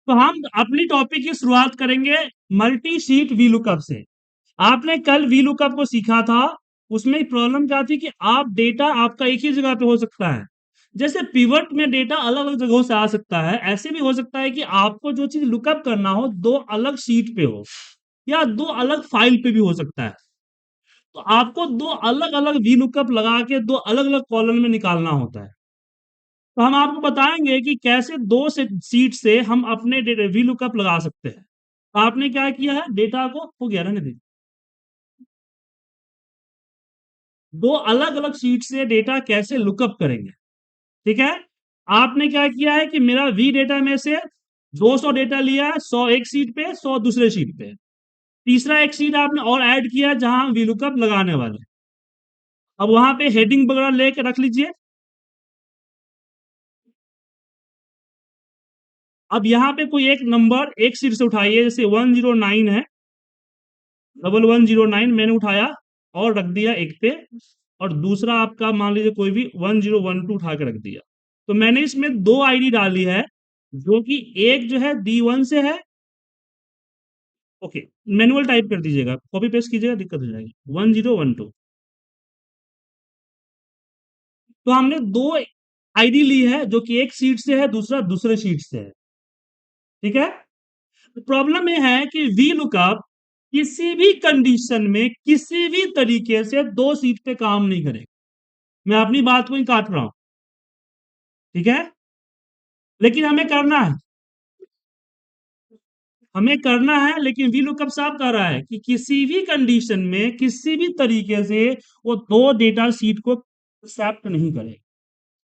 तो हम अपनी टॉपिक की शुरुआत करेंगे मल्टी शीट वी लुकअप से। आपने कल वी लुकअप को सीखा था। उसमें प्रॉब्लम क्या थी कि आप डेटा आपका एक ही जगह पे हो सकता है। जैसे पिवट में डेटा अलग अलग जगहों से आ सकता है, ऐसे भी हो सकता है कि आपको जो चीज लुकअप करना हो दो अलग शीट पे हो या दो अलग फाइल पे भी हो सकता है। तो आपको दो अलग अलग वी लुकअप लगा के दो अलग अलग कॉलम में निकालना होता है। तो हम आपको बताएंगे कि कैसे दो से सीट से हम अपने वी लुकअप लगा सकते हैं। तो आपने क्या किया है, डेटा को हो गया रहने दीजिए। दो अलग अलग शीट से डेटा कैसे लुकअप करेंगे, ठीक है। आपने क्या किया है कि मेरा वी डेटा में से 200 डेटा लिया है, 100 एक शीट पे, 100 दूसरे शीट पे। तीसरा एक शीट आपने और ऐड किया है जहां हम वी लुकअप लगाने वाले हैं। अब वहां पे हेडिंग वगैरह लेके रख लीजिए। अब यहाँ पे कोई एक नंबर एक शीट से उठाइए, जैसे 109 है, 1109 मैंने उठाया और रख दिया एक पे। और दूसरा आपका मान लीजिए कोई भी 1012 उठा के रख दिया। तो मैंने इसमें दो आईडी डाली है, जो कि एक जो है D1 से है। ओके, मैनुअल टाइप कर दीजिएगा, कॉपी पेस्ट कीजिएगा, दिक्कत हो जाएगी। 1012। तो हमने दो आईडी ली है, जो कि एक सीट से है, दूसरा दूसरे सीट से है, ठीक है। प्रॉब्लम यह है कि वी लुकअप किसी भी कंडीशन में किसी भी तरीके से दो सीट पे काम नहीं करेगा। मैं अपनी बात को ही काट रहा हूं, ठीक है। लेकिन हमें करना है लेकिन वी लुकअप साफ कह रहा है कि किसी भी कंडीशन में किसी भी तरीके से वो दो डेटा सीट को एक्सेप्ट नहीं करेगा।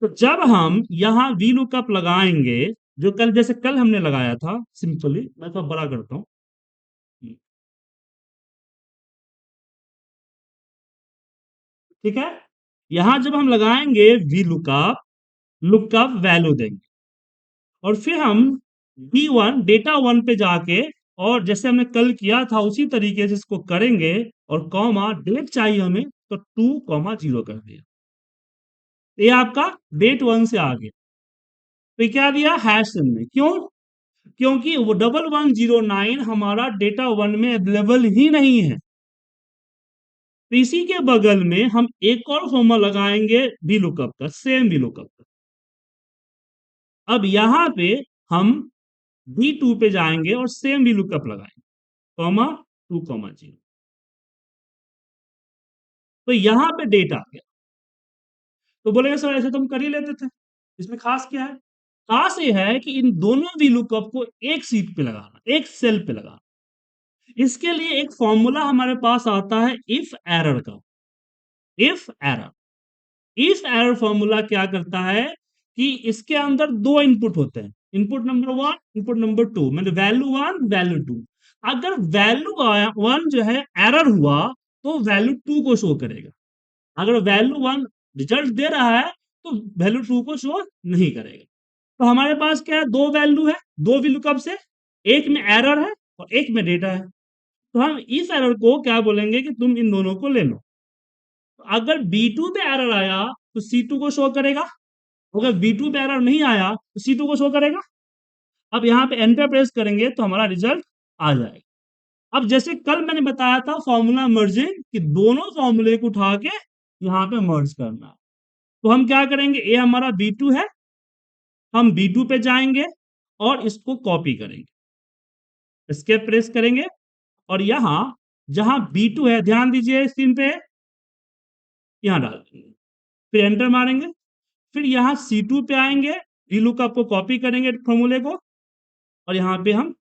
तो जब हम यहां वी लुकअप लगाएंगे, जो कल जैसे कल हमने लगाया था सिंपली, मैं तो बड़ा करता हूं, ठीक है। यहां जब हम लगाएंगे वी लुकअप, लुकअप वैल्यू देंगे और फिर हम V1 डेटा वन पे जाके, और जैसे हमने कल किया था उसी तरीके से इसको करेंगे। और कॉमा डेट चाहिए हमें, तो 2,0 कर दिया। ये आपका डेट वन से आ गया। तो ये क्या दिया, हैश में, क्यों? क्योंकि वो 1109 हमारा डेटा वन में अवेलेबल ही नहीं है। तो इसी के बगल में हम एक और फॉर्मूला लगाएंगे वी लुकअप का, सेम वी लुकअप का। अब यहां पे हम V2 पे जाएंगे और सेम वी लुकअप लगाएंगे, कॉमा 2,0। तो यहां पे डेट आ गया। तो बोलेगा सर ऐसे तो हम कर ही लेते थे, इसमें खास क्या है? खास ये है कि इन दोनों वी लुकअप को एक सीट पे लगाना, एक सेल पे लगाना। इसके लिए एक फॉर्मूला हमारे पास आता है इफ एरर का। If error if error formula क्या करता है कि इसके अंदर दो इनपुट होते हैं, input number one, input number two, मतलब वैल्यू वन वैल्यू टू। अगर वैल्यू वन जो है एरर हुआ, तो वैल्यू टू को शो करेगा। अगर वैल्यू वन रिजल्ट दे रहा है, तो वैल्यू टू को शो नहीं करेगा। तो हमारे पास क्या है, दो वैल्यू है, दो वैल्यू कब से, एक में एरर है और एक में डेटा है। तो हम इस एरर को क्या बोलेंगे कि तुम इन दोनों को ले लो। तो अगर B2 पे एरर आया तो C2 को शो करेगा, अगर B2 पे एरर नहीं आया तो C2 को शो करेगा। अब यहाँ पे एंटर प्रेस करेंगे तो हमारा रिजल्ट आ जाएगा। अब जैसे कल मैंने बताया था फॉर्मूला मर्जिंग, कि दोनों फॉर्मूले को उठा के यहाँ पे मर्ज करना। तो हम क्या करेंगे, ये हमारा B2 है, हम B2 पे जाएंगे और इसको कॉपी करेंगे, एस्केप प्रेस करेंगे और यहां जहां B2 है, ध्यान दीजिए स्क्रीन पे, यहां डाल देंगे, फिर एंटर मारेंगे। फिर यहां C2 पे आएंगे, VLOOKUP को कॉपी करेंगे फॉर्मूले को, और यहां पे हम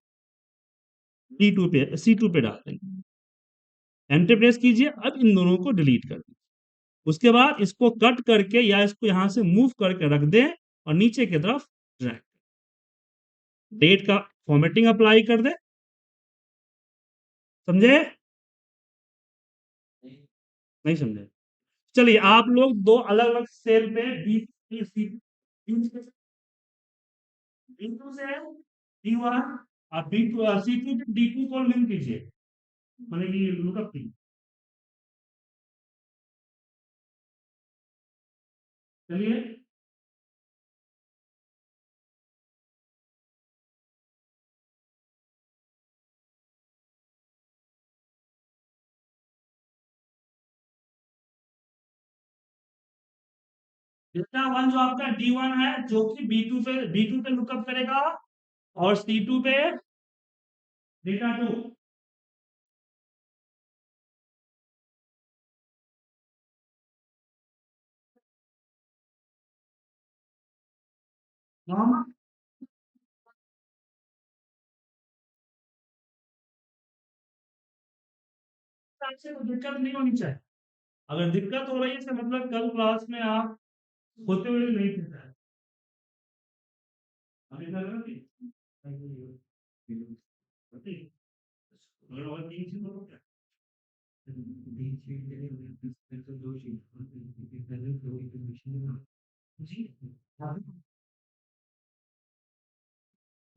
D2 पे C2 पे डाल देंगे, एंटर प्रेस कीजिए। अब इन दोनों को डिलीट कर दें। उसके बाद इसको कट करके या इसको यहां से मूव करके रख दें और नीचे की तरफ ड्रैग, डेट का फॉर्मेटिंग अप्लाई कर दें। समझे? नहीं समझे? चलिए आप लोग दो अलग अलग सेल पे B2 से D1 और B2 C2 D2 को लिंक कीजिए, मतलब कि लुकअप कीजिए। चलिए डेटा वन जो आपका D1 है, जो कि B2 पे लुकअप करेगा, और C2 पे डेटा टू। नॉर्मल से कोई दिक्कत नहीं होनी चाहिए। अगर दिक्कत हो रही है, इसका मतलब कल क्लास में आप होते हुए नहीं थे शायद। अभी कर रहे हो कि? अगर और तीन चीज बोलो क्या? जी,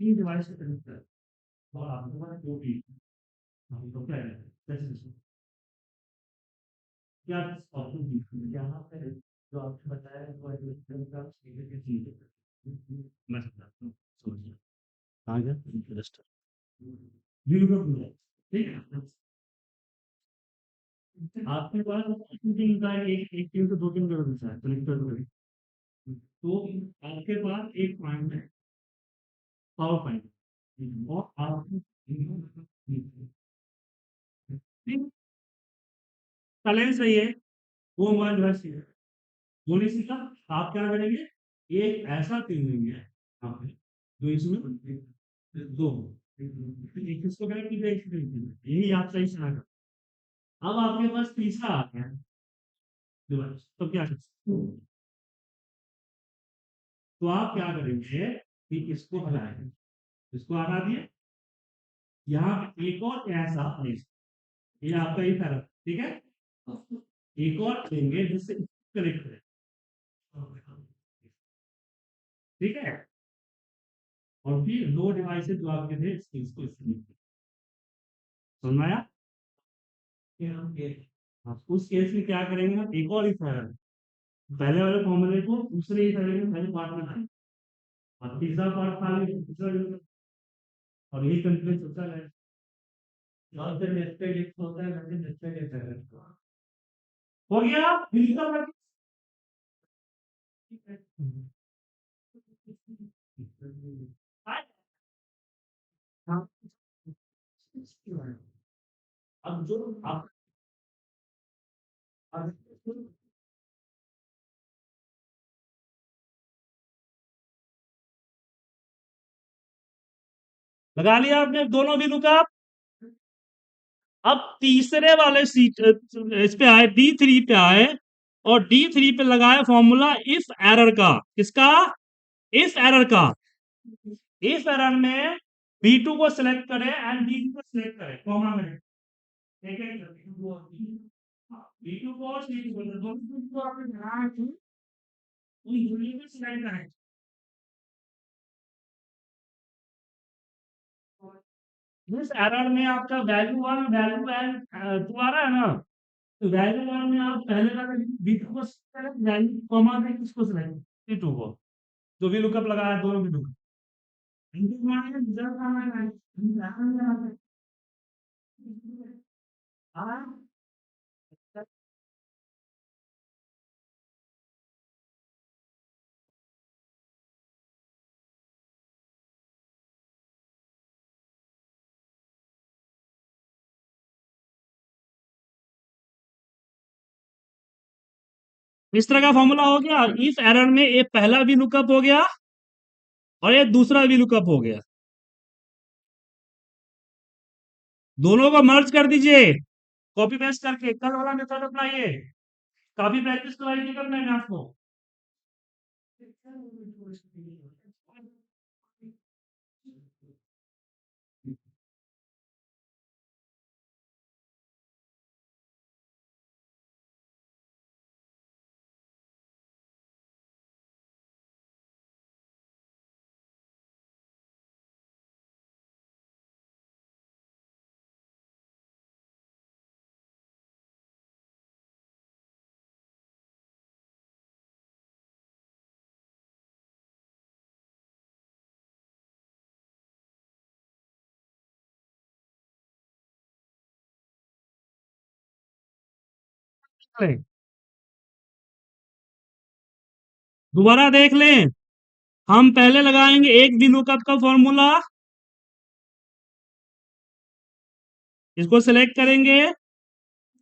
तीन डिवाइस से कनेक्ट है, और आपके पास दो भी। हाँ, तो क्या है? कैसे? क्या ऑप्शन दी? क्या आपने जो आपने बताया है, वो एडमिशन का स्पीकर की चीज है। मैं समझाता हूँ, समझिए। आ गया रजिस्टर, व्यू का पूरा, ठीक है। आपके पास तीन का एक टीम से दो टीम कर देता है कनेक्टर को। तो आपके पास एक पॉइंट है, पावर पॉइंट, और आप बैलेंस है ये, वो मोबाइल डिवाइस है। होने से क्या आप क्या करेंगे, एक ऐसा पिन लेंगे यहाँ पे, जो इसमें दो हो। एक इसको कनेक्ट कीजिए, एक इसको कनेक्ट कीजिए। यही आप सही चला कर। अब आपके पास तीसरा आ गया डिवाइस, तो क्या करें? तो आप क्या करेंगे कि इसको हटाएंगे, इसको हटा दिए, यहाँ पे एक और ऐसा प्लेस, ये आपका ही तरफ, ठीक है। एक और लेंगे जिससे कनेक्ट करें, ठीक है। और फिर दो डिवाइसेस जो आपके थे इसको समझ में आया? हाँ, उस केस में क्या करेंगे हम, एक और इस तरह पहले वाले फॉर्मूले को दूसरे ही तरह के पहले पार्ट में लाएं, और तीसरा पार्ट खाली दूसरा और यही कंफ्यूज होता है। और फिर नेस्टेड इफ होता है, वैसे नेस्टेड इफ है। हो गया बिल्कुल ठीक है। हाँ, अब जो आप अब लगा लिया आपने दोनों बिंदु का। अब तीसरे वाले सीट इस पे आए, D3 पे आए, और D3 पे लगाया फॉर्मूला इफ एरर का। किसका? इफ एरर का। इफ एरर में B2 को सिलेक्ट करें एंड B2 को सिलेक्ट करें, कॉमा में ठीक है। B2 को और C2 को, दोनों को आपने बनाया है, उन दोनों को सिलेक्ट करें। इस एरर में आपका value one value and two आ रहा है ना, तो वैल्यू वन में आप पहले वाले B2 को सिलेक्ट, वैल्यू कॉमा में किसको सिलेक्ट, C2 को, जो भी लुकअप लगाया दोनों भी लुकअप। इस तरह का फॉर्मूला हो गया। इस एरर में एक पहला भी लुकअप हो गया, और एक दूसरा भी लुकअप हो गया, दोनों को मर्ज कर दीजिए कॉपी पेस्ट करके। कल वाला मेथड अपनाइए, काफी प्रैक्टिस करवाइए कल मैंने आपको। दोबारा देख लें, हम पहले लगाएंगे एक VLOOKUP का फॉर्मूला, इसको सिलेक्ट करेंगे,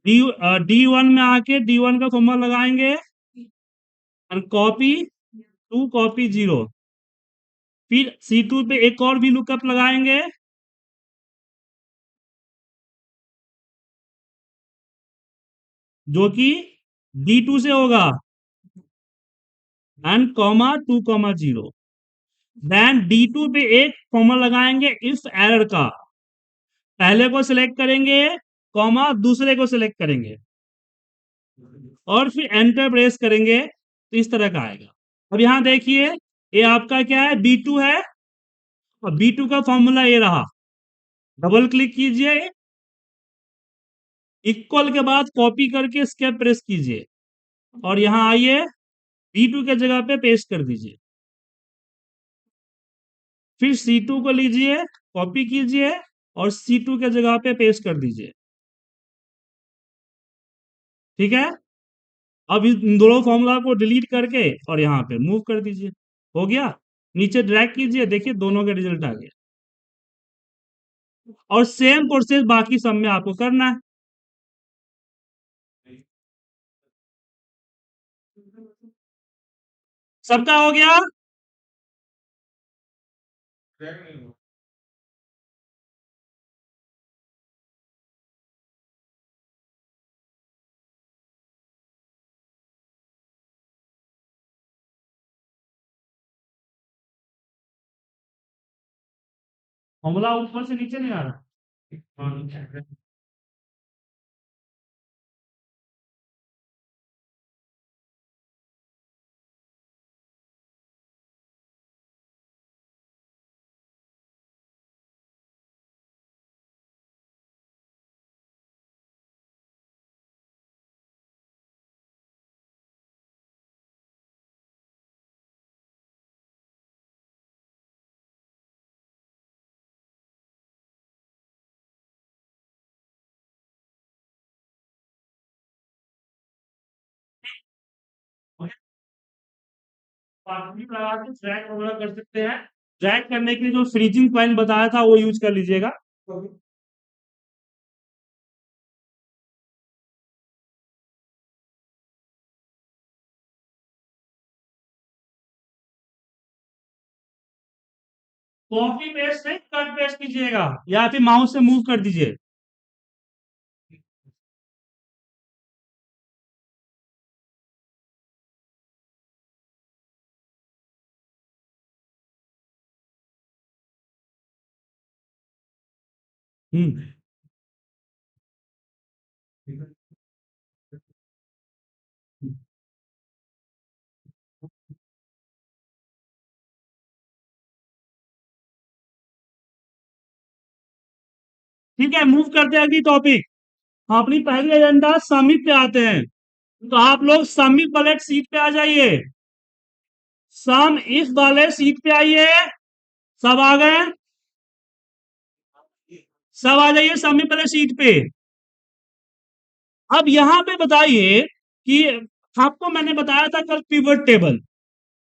D1 में आके D1 का फॉर्मूला लगाएंगे और कॉपी टू कॉपी 0, फिर C2 पे एक और VLOOKUP लगाएंगे, जो कि D2 से होगा एंड कॉमा 2,0, देन D2 पे एक फॉर्मूला लगाएंगे इफ एरर का, पहले को सिलेक्ट करेंगे कॉमा दूसरे को सिलेक्ट करेंगे और फिर एंटर प्रेस करेंगे तो इस तरह का आएगा। अब यहां देखिए, ये आपका क्या है, B2 है और B2 का फॉर्मूला ये रहा, डबल क्लिक कीजिए, इक्वल के बाद कॉपी करके एस्केप प्रेस कीजिए और यहां आइए B2 के जगह पे पेस्ट कर दीजिए, फिर C2 को लीजिए, कॉपी कीजिए और C2 के जगह पे पेस्ट कर दीजिए। ठीक है, अब इन दोनों फॉर्मूला को डिलीट करके और यहाँ पे मूव कर दीजिए, हो गया, नीचे ड्रैग कीजिए, देखिए दोनों का रिजल्ट आ गया। और सेम प्रोसेस बाकी सब में आपको करना है। सबका हो गया, फॉर्मूला ऊपर से नीचे नहीं आ रहा। लगा के ड्रैग वगैरह कर सकते हैं, ड्रैग करने के लिए जो फ्रीजिंग पॉइंट बताया था वो यूज कर लीजिएगा। कॉपी पेस्ट नहीं, कट पेस्ट कीजिएगा या फिर माउस से मूव कर दीजिए। हम्म, ठीक है, मूव करते हैं अगली टॉपिक। अपनी पहली एजेंडा समिट पे आते हैं, तो आप लोग समिट वाले सीट पे आ जाइए, सम इफ वाले सीट पे आइए, सब आ गए, सब आ जाइए समिट वाले सीट पे। अब यहां पे बताइए कि आपको मैंने बताया था कल पिवट टेबल,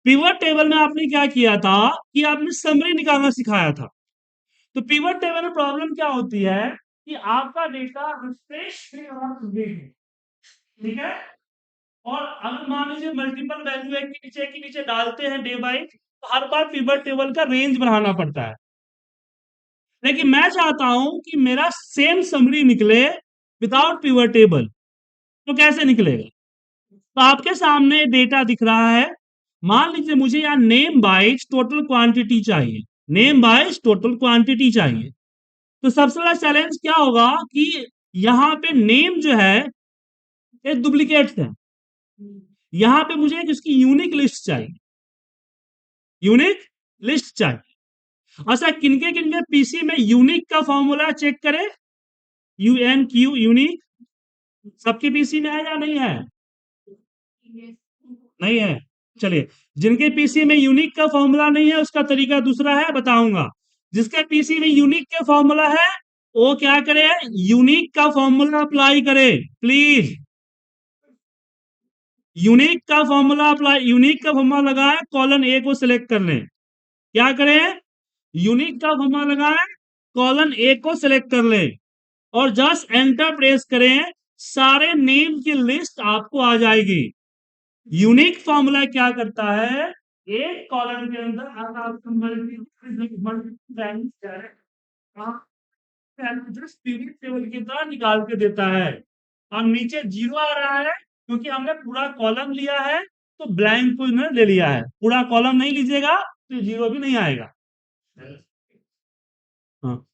पिवट टेबल में आपने क्या किया था कि आपने समरी निकालना सिखाया था। तो पिवट टेबल में प्रॉब्लम क्या होती है कि आपका डेटा रिफ्रेश ठीक है, और अगर मान लीजिए मल्टीपल वैल्यू एक के नीचे डालते हैं डे बाई, तो हर बार पिवट टेबल का रेंज बढ़ाना पड़ता है। लेकिन मैं चाहता हूं कि मेरा सेम समरी निकले विदाउट पिवट टेबल, तो कैसे निकलेगा? तो आपके सामने डेटा दिख रहा है, मान लीजिए मुझे यहाँ नेम बाइज टोटल क्वांटिटी चाहिए, नेम बाइज टोटल क्वांटिटी चाहिए। तो सबसे बड़ा चैलेंज क्या होगा कि यहाँ पे नेम जो है ये डुप्लीकेट है, यहाँ पे मुझे एक इसकी यूनिक लिस्ट चाहिए, यूनिक लिस्ट चाहिए। अच्छा, किनके किनके पीसी में यूनिक का फॉर्मूला चेक करें, UNQ यूनिक, सबके पीसी में है या नहीं है? नहीं है, चलिए, जिनके पीसी में यूनिक का फॉर्मूला नहीं है उसका तरीका दूसरा है, बताऊंगा। जिसके पीसी में यूनिक का फॉर्मूला है वो क्या करे, यूनिक का फॉर्मूला अप्लाई करे प्लीज। यूनिक का फॉर्मूला अप्लाई, यूनिक का फॉर्मूला लगाए, कॉलन ए को सिलेक्ट कर लें। क्या करें? यूनिक का फॉर्मूला लगाए, कॉलन ए को सिलेक्ट कर लें और जस्ट एंटर प्रेस करें, सारे नेम की लिस्ट आपको आ जाएगी। यूनिक फॉर्मूला क्या करता है, एक कॉलम के अंदर अगर आपको जस्ट पीरियड टेबल की तरह निकाल के देता है और नीचे जीरो आ रहा है क्योंकि हमने पूरा कॉलम लिया है, तो ब्लैंक को इन्होंने ले लिया है। पूरा कॉलम नहीं लीजिएगा तो जीरो भी नहीं आएगा। हाँ,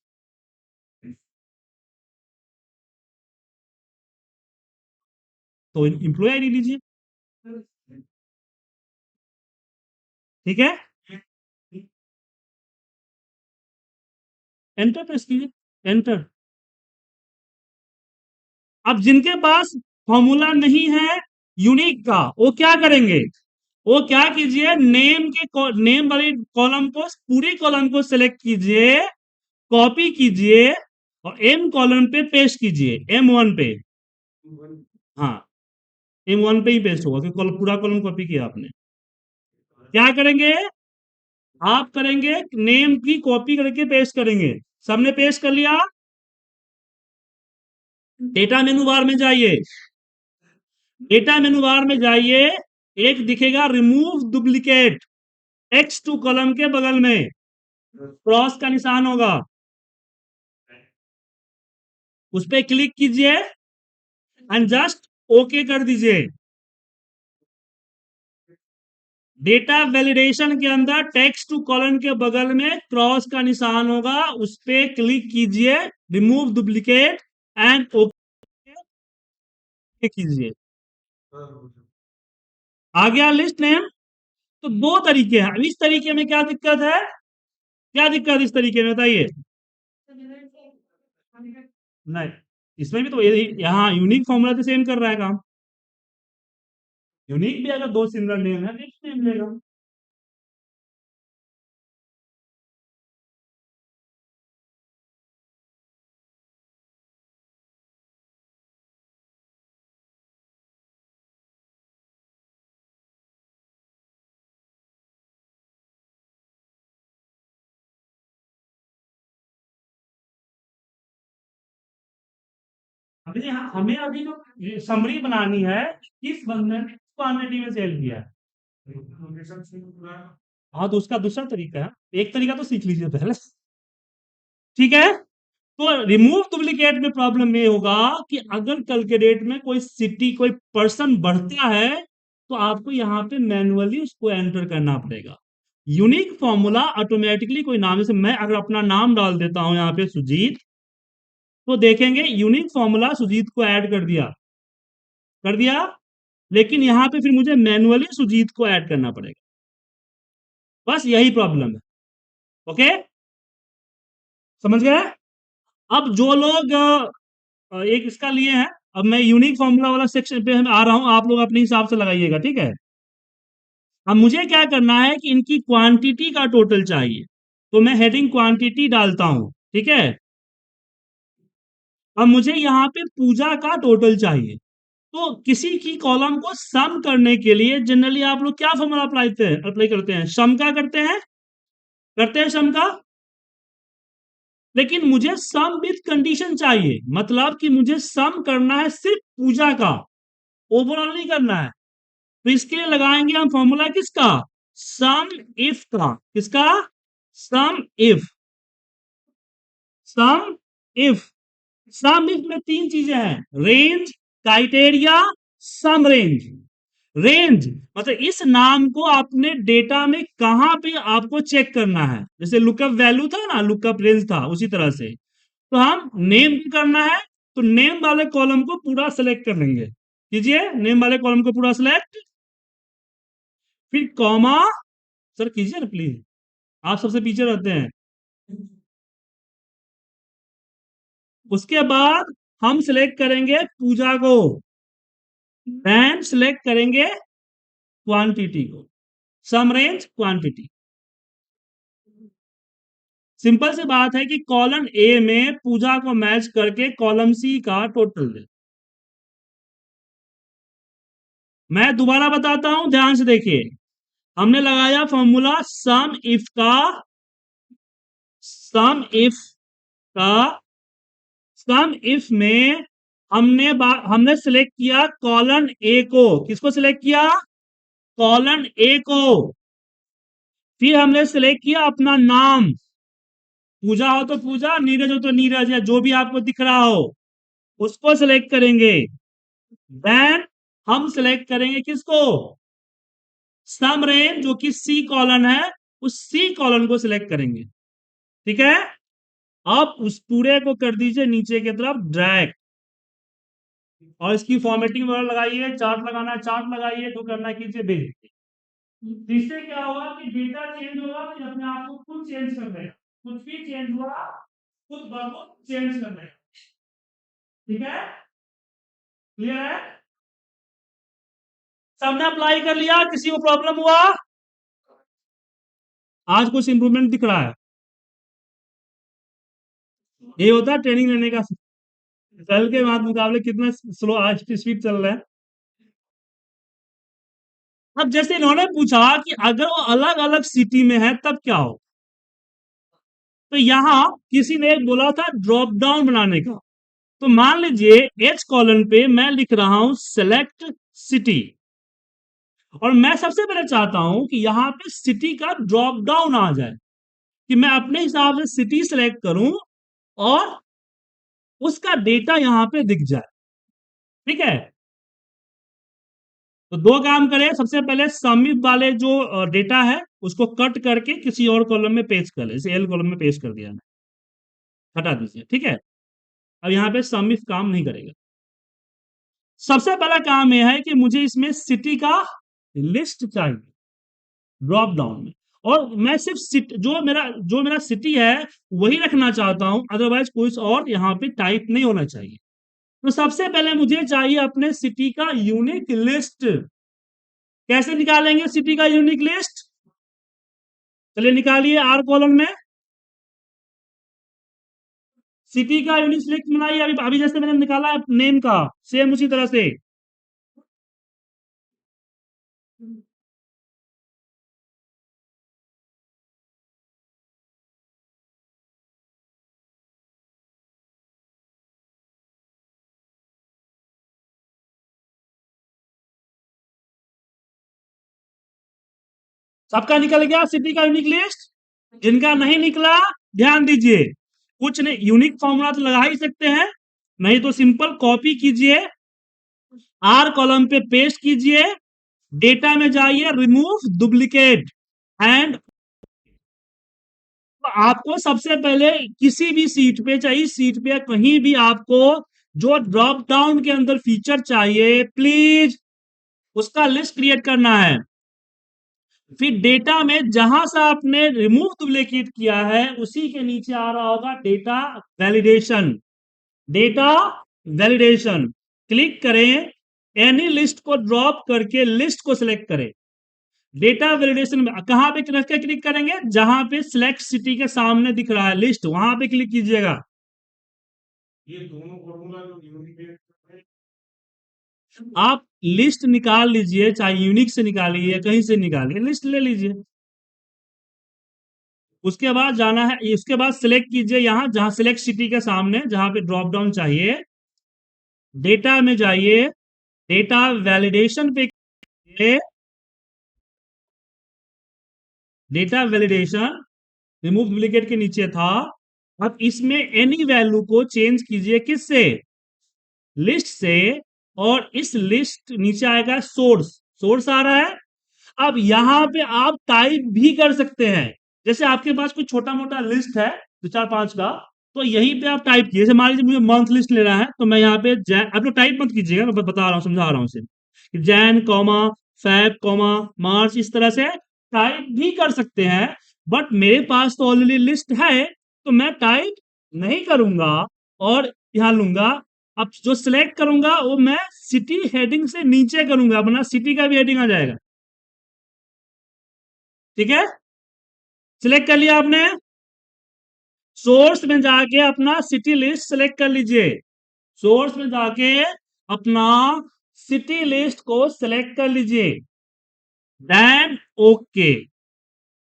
तो एम्प्लॉय आईडी लीजिए। ठीक है, एंटर प्रेस कीजिए, एंटर। अब जिनके पास फॉर्मूला नहीं है यूनिक का, वो क्या करेंगे? वो क्या कीजिए, नेम वाली कॉलम को, पूरी कॉलम को सिलेक्ट कीजिए, कॉपी कीजिए और एम कॉलम पे पेस्ट कीजिए, M1 पे। हाँ, M1 पे ही पेस्ट होगा क्योंकि पूरा कॉलम कॉपी किया आपने। क्या करेंगे? आप करेंगे नेम की कॉपी करके पेस्ट करेंगे। सबने पेस्ट कर लिया? डेटा मेनू बार में जाइए, डेटा मेनू बार में जाइए, एक दिखेगा रिमूव डुप्लीकेट, X2 कॉलम के बगल में क्रॉस का निशान होगा, उस पर क्लिक कीजिए एंड जस्ट ओके कर दीजिए। डेटा वैलिडेशन के अंदर टेक्स्ट टू कॉलन के बगल में क्रॉस का निशान होगा, उस पर क्लिक कीजिए, रिमूव डुप्लीकेट एंड ओके कीजिए। आ गया लिस्ट नेम। तो दो तरीके हैं, इस तरीके में क्या दिक्कत है? क्या दिक्कत इस तरीके में बताइए? नहीं, इसमें भी तो यहाँ यूनिक फॉर्मूला तो सेम कर रहा है काम। यूनिक भी अगर दो सिमिलर नेम है तो एक नेम लेगा। अभी हमें अभी जो समरी बनानी है, किस बंदे ने क्वांटिटी में सेल किया है। हाँ, तो उसका दूसरा तरीका है, एक तरीका तो सीख लीजिए पहले। ठीक है, तो रिमूव डुप्लीकेट में प्रॉब्लम ये होगा कि अगर कल के डेट में कोई सिटी, कोई पर्सन बढ़ता है तो आपको यहाँ पे मैन्युअली उसको एंटर करना पड़ेगा। यूनिक फॉर्मूला ऑटोमेटिकली कोई नाम, जैसे मैं अगर अपना नाम डाल देता हूं यहाँ पे सुजीत, तो देखेंगे यूनिक फॉर्मूला सुजीत को ऐड कर दिया, कर दिया, लेकिन यहाँ पे फिर मुझे मैन्युअली सुजीत को ऐड करना पड़ेगा। बस यही प्रॉब्लम है। ओके, समझ गए? अब जो लोग एक इसका लिए हैं, अब मैं यूनिक फॉर्मूला वाला सेक्शन पे आ रहा हूं, आप लोग अपने हिसाब से लगाइएगा, ठीक है? अब मुझे क्या करना है कि इनकी क्वांटिटी का टोटल चाहिए, तो मैं हेडिंग क्वांटिटी डालता हूं। ठीक है, अब मुझे यहाँ पे पूजा का टोटल चाहिए, तो किसी की कॉलम को सम करने के लिए जनरली आप लोग क्या फॉर्मूला अप्लाई करते हैं? सम का करते हैं, करते हैं सम का। लेकिन मुझे सम विथ कंडीशन चाहिए, मतलब कि मुझे सम करना है सिर्फ पूजा का, ओवरऑल नहीं करना है। तो इसके लिए लगाएंगे हम फॉर्मूला किसका? सम इफ का। किसका? Sum if. Sum if, sum if में तीन चीजें हैं, range, criteria, sum range. Range मतलब इस नाम को आपने डेटा में कहां पे आपको चेक करना है, जैसे लुकअप वैल्यू था ना, लुकअप रेंज था, उसी तरह से। तो हम नेम भी करना है, तो नेम वाले कॉलम को पूरा सेलेक्ट कर लेंगे। कीजिए, नेम वाले कॉलम को पूरा सेलेक्ट, फिर कॉमा। सर कीजिए ना प्लीज, आप सबसे पीछे रहते हैं। उसके बाद हम सिलेक्ट करेंगे पूजा को, देन सिलेक्ट करेंगे क्वांटिटी को, सम रेंज क्वांटिटी। सिंपल सी बात है कि कॉलम ए में पूजा को मैच करके कॉलम सी का टोटल दे। मैं दोबारा बताता हूं, ध्यान से देखिए। हमने लगाया फॉर्मूला सम इफ का सम इफ में हमने सिलेक्ट किया कॉलन ए को। किसको सिलेक्ट किया? कॉलन ए को। फिर हमने सिलेक्ट किया अपना नाम, पूजा हो तो पूजा, नीरज हो तो नीरज, या जो भी आपको दिख रहा हो उसको सिलेक्ट करेंगे। देन हम सिलेक्ट करेंगे किसको? सम रेंज, जो कि सी कॉलन है, उस सी कॉलन को सिलेक्ट करेंगे। ठीक है, अब उस पूरे को कर दीजिए नीचे की तरफ ड्रैग, और इसकी फॉर्मेटिंग वगैरह लगाइए, चार्ट लगाना है चार्ट लगाइए, जो करना है कीजिए, भेज दीजिए। इससे क्या होगा कि डेटा चेंज होगा तो अपने आप को खुद चेंज कर देगा, कुछ भी चेंज हुआ खुद ब खुद चेंज कर देगा। ठीक है, क्लियर है? सबने अप्लाई कर लिया? किसी को प्रॉब्लम हुआ? आज कुछ इंप्रूवमेंट दिख रहा है? ये होता है ट्रेनिंग लेने का। कल के बाद मुकाबले कितना स्लो आज स्पीड चल रहा है। अब जैसे इन्होंने पूछा कि अगर वो अलग अलग सिटी में है तब क्या हो, तो यहां किसी ने बोला था ड्रॉप डाउन बनाने का। तो मान लीजिए एच कॉलम पे मैं लिख रहा हूं सेलेक्ट सिटी, और मैं सबसे पहले चाहता हूं कि यहां पे सिटी का ड्रॉप डाउन आ जाए, कि मैं अपने हिसाब से सिटी सेलेक्ट करूं और उसका डेटा यहां पे दिख जाए। ठीक है, तो दो काम करें। सबसे पहले समीप वाले जो डेटा है उसको कट करके किसी और कॉलम में पेस्ट कर ले, जैसे एल कॉलम में पेस्ट कर दिया, हटा दीजिए। ठीक है, अब यहाँ पे समीप काम नहीं करेगा। सबसे पहला काम यह है कि मुझे इसमें सिटी का लिस्ट चाहिए ड्रॉप डाउन में, और मैं सिर्फ जो मेरा सिटी है वही रखना चाहता हूं, अदरवाइज कोई और यहाँ पे टाइप नहीं होना चाहिए। तो सबसे पहले मुझे चाहिए अपने सिटी का यूनिक लिस्ट। कैसे निकालेंगे सिटी का यूनिक लिस्ट? चलिए निकालिए, आर कॉलम में सिटी का यूनिक लिस्ट बनाइए। अभी अभी जैसे मैंने निकाला नेम का, सेम उसी तरह से। सबका निकल गया सिटी का यूनिक लिस्ट? जिनका नहीं निकला, ध्यान दीजिए, कुछ नहीं, यूनिक फॉर्मूला तो लगा ही सकते हैं, नहीं तो सिंपल कॉपी कीजिए, आर कॉलम पे पेस्ट कीजिए, डेटा में जाइए, रिमूव डुप्लीकेट एंड, आपको सबसे पहले किसी भी सीट पे, चाहे इस सीट पे कहीं भी, आपको जो ड्रॉप डाउन के अंदर फीचर चाहिए प्लीज उसका लिस्ट क्रिएट करना है। फिर डेटा में जहां से आपने रिमूव डुप्लीकेट किया है उसी के नीचे आ रहा होगा data validation. Data validation click करें, एनी लिस्ट को ड्रॉप करके लिस्ट को सिलेक्ट करें। डेटा वैलिडेशन में कहां पे क्लिक करेंगे? जहां पे सिलेक्ट सिटी के सामने दिख रहा है लिस्ट, वहां पे क्लिक कीजिएगा। ये दोनों फॉर्मूला जो यूनिक, आप लिस्ट निकाल लीजिए, चाहे यूनिक से निकालिए कहीं से निकालिए, लिस्ट ले लीजिए। उसके बाद जाना है, इसके बाद सिलेक्ट कीजिए यहां जहां सिलेक्ट सिटी के सामने जहां पे ड्रॉप डाउन चाहिए, डेटा में जाइए, डेटा वैलिडेशन पे, डेटा वैलिडेशन रिमूव डुप्लीकेट के नीचे था। अब इसमें एनी वैल्यू को चेंज कीजिए, किससे? लिस्ट से, और इस लिस्ट नीचे आएगा सोर्स, सोर्स आ रहा है। अब यहां पे आप टाइप भी कर सकते हैं, जैसे आपके पास कोई छोटा मोटा लिस्ट है दो चार पांच का, तो यहीं पे आप टाइप कीजिए। जैसे मान लीजिए मुझे मंथ लिस्ट ले रहा है, तो मैं यहाँ पे जैन, आप लोग टाइप मत कीजिएगा, मैं बता रहा हूँ, समझा रहा हूँ सिर्फ, जैन कॉमा फैब कॉमा मार्च, इस तरह से टाइप भी कर सकते हैं। बट मेरे पास तो ऑलरेडी लिस्ट है, तो मैं टाइप नहीं करूंगा, और यहां लूंगा। अब जो सिलेक्ट करूंगा वो मैं सिटी हेडिंग से नीचे करूंगा, अपना सिटी का भी हेडिंग आ जाएगा। ठीक है, सिलेक्ट कर लिया आपने, सोर्स में जाके अपना सिटी लिस्ट सिलेक्ट कर लीजिए, सोर्स में जाके अपना सिटी लिस्ट को सिलेक्ट कर लीजिए, देन ओके।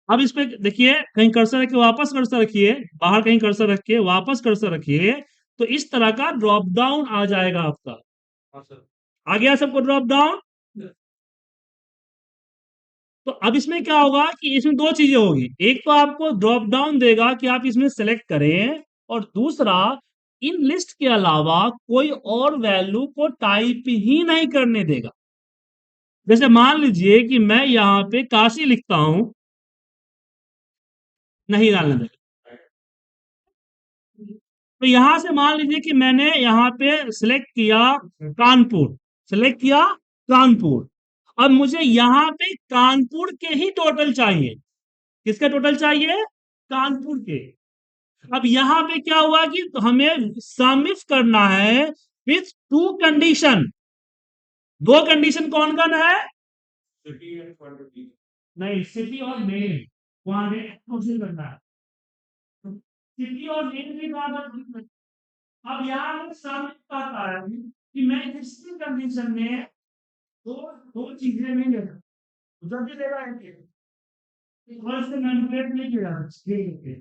अब इस पे देखिए, कहीं कर्सर रखिए, वापस कर्सर रखिए, बाहर कहीं कर्सर रखिए, वापस कर्सर रखिए, तो इस तरह का ड्रॉप डाउन आ जाएगा आपका। आ गया सबको ड्रॉप डाउन? तो अब इसमें क्या होगा कि इसमें दो चीजें होगी, एक तो आपको ड्रॉप डाउन देगा कि आप इसमें सेलेक्ट करें, और दूसरा इन लिस्ट के अलावा कोई और वैल्यू को टाइप ही नहीं करने देगा। जैसे मान लीजिए कि मैं यहां पे काशी लिखता हूं, नहीं डालने देगा। तो यहां से मान लीजिए कि मैंने यहां पे सिलेक्ट किया कानपुर, सिलेक्ट किया कानपुर। अब मुझे यहां पे कानपुर के ही टोटल चाहिए। किसके टोटल चाहिए? कानपुर के। अब यहां पे क्या हुआ कि हमें सम इफ करना है विथ टू कंडीशन। दो कंडीशन कौन कौन है? नहीं, सिटी और नेम, क्वांटिटी करना है। सिटी और नेम की बात। अब यहाँ पर सामने आता है कि मैं इसी कंडीशन में दो दो चीजें नहीं ले सकता, जब भी लेगा और इससे मैनिपुलेट नहीं किया ठीक है।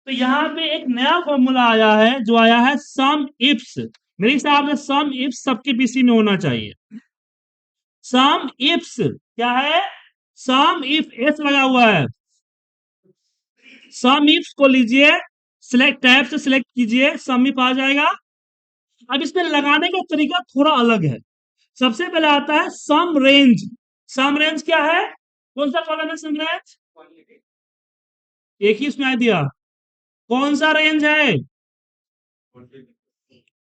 तो यहाँ पे एक नया फॉर्मूला आया है, जो आया है सम इफ्स। मेरे हिसाब से सम इफ्स सबके पीसी में होना चाहिए। सम इफ्स क्या है? सम इफ एस लगा हुआ है। सम इफ्स को लीजिए, सिलेक्ट टैब से सिलेक्ट कीजिए, सम इफ आ जाएगा। अब इसमें लगाने का तरीका थोड़ा अलग है। सबसे पहले आता है सम रेंज। सम रेंज क्या है? कौन सा कॉलम है सम रेंज? एक ही उसमें दिया। कौन सा रेंज है?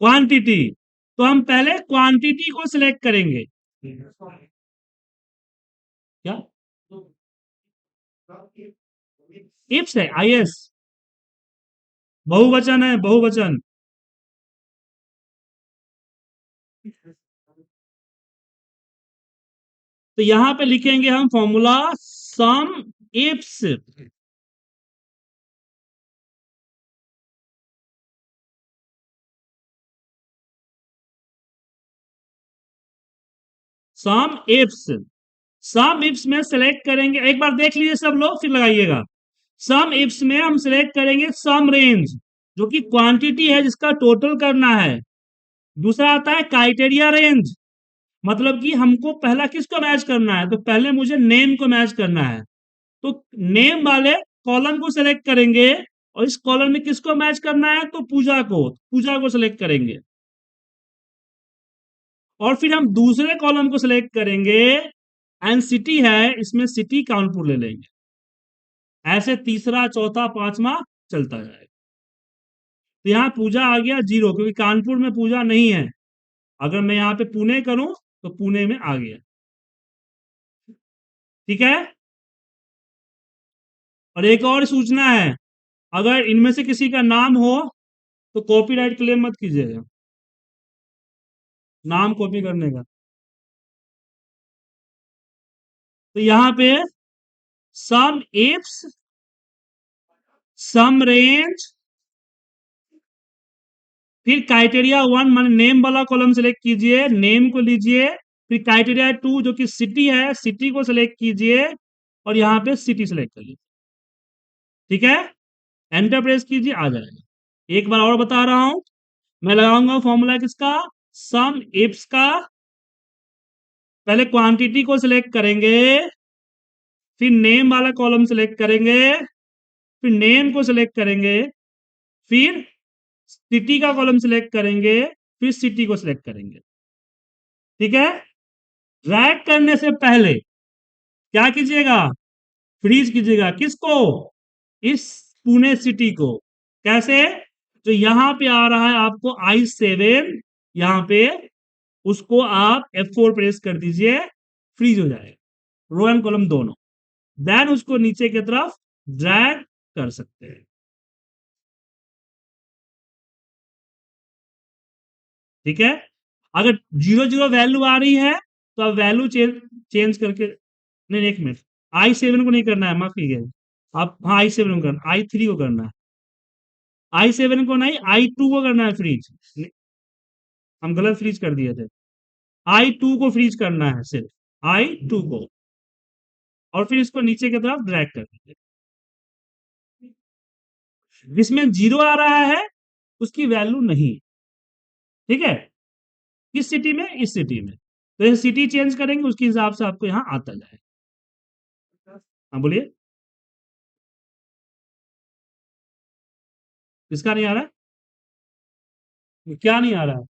क्वांटिटी। तो हम पहले क्वांटिटी को सिलेक्ट करेंगे। क्या इप्स है? आई एस बहुवचन है, बहुवचन। तो यहां पे लिखेंगे हम फॉर्मूला सम इप्स। सम इप्स। सम इप्स में सेलेक्ट करेंगे, एक बार देख लीजिए सब लोग फिर लगाइएगा। सम इफ्स में हम सिलेक्ट करेंगे सम रेंज, जो कि क्वांटिटी है जिसका टोटल करना है। दूसरा आता है क्राइटेरिया रेंज, मतलब कि हमको पहला किसको मैच करना है, तो पहले मुझे नेम को मैच करना है। तो नेम वाले कॉलम को सिलेक्ट करेंगे, और इस कॉलम में किसको मैच करना है, तो पूजा को सिलेक्ट करेंगे। और फिर हम दूसरे कॉलम को सिलेक्ट करेंगे, एंड सिटी है, इसमें सिटी कानपुर ले लेंगे। ऐसे तीसरा, चौथा, पांचवा चलता जाएगा। तो यहाँ पूजा आ गया जीरो, क्योंकि कानपुर में पूजा नहीं है। अगर मैं यहाँ पे पुणे करूं तो पुणे में आ गया। ठीक है। और एक और सूचना है, अगर इनमें से किसी का नाम हो तो कॉपीराइट क्लेम मत कीजिएगा, नाम कॉपी करने का। तो यहाँ पे सम इफ्स, सम रेंज, फिर क्राइटेरिया वन मान नेम वाला कॉलम सेलेक्ट कीजिए, नेम को लीजिए। फिर क्राइटेरिया टू जो कि सिटी है, सिटी को सिलेक्ट कीजिए, और यहाँ पे सिटी सेलेक्ट करिए। ठीक है। एंटर प्रेस कीजिए, आ जाएगा। एक बार और बता रहा हूं, मैं लगाऊंगा फॉर्मूला किसका? सम इफ्स का। पहले क्वांटिटी को सिलेक्ट करेंगे, फिर नेम वाला कॉलम सिलेक्ट करेंगे, फिर नेम को सिलेक्ट करेंगे, फिर सिटी का कॉलम सिलेक्ट करेंगे, फिर सिटी को सिलेक्ट करेंगे। ठीक है। ड्रैग करने से पहले क्या कीजिएगा? फ्रीज कीजिएगा। किसको? इस पुणे सिटी को। कैसे? जो यहां पे आ रहा है आपको I7, यहां पे उसको आप F4 प्रेस कर दीजिए, फ्रीज हो जाएगा, रो एंड कॉलम दोनों। देन उसको नीचे की तरफ ड्रैग कर सकते हैं। ठीक है। अगर जीरो जीरो वैल्यू आ रही है तो आप वैल्यू चेंज करके, नहीं एक मिनट, I7 को नहीं करना है, माफ कीजिए आप, हाँ I7 को करना, I3 को करना है। I7 को नहीं, I2 को करना है फ्रीज। हम गलत फ्रीज कर दिए थे। I2 को फ्रीज करना है, सिर्फ I2 को, और फिर इसको नीचे की तरफ ड्रैग कर दीजिए। जिसमें जीरो आ रहा है उसकी वैल्यू नहीं, ठीक है। किस सिटी में? इस सिटी में। तो ये सिटी चेंज करेंगे उसके हिसाब से आपको यहाँ आता जाएगा। हाँ बोलिए। किसका नहीं आ रहा है? क्या नहीं आ रहा है?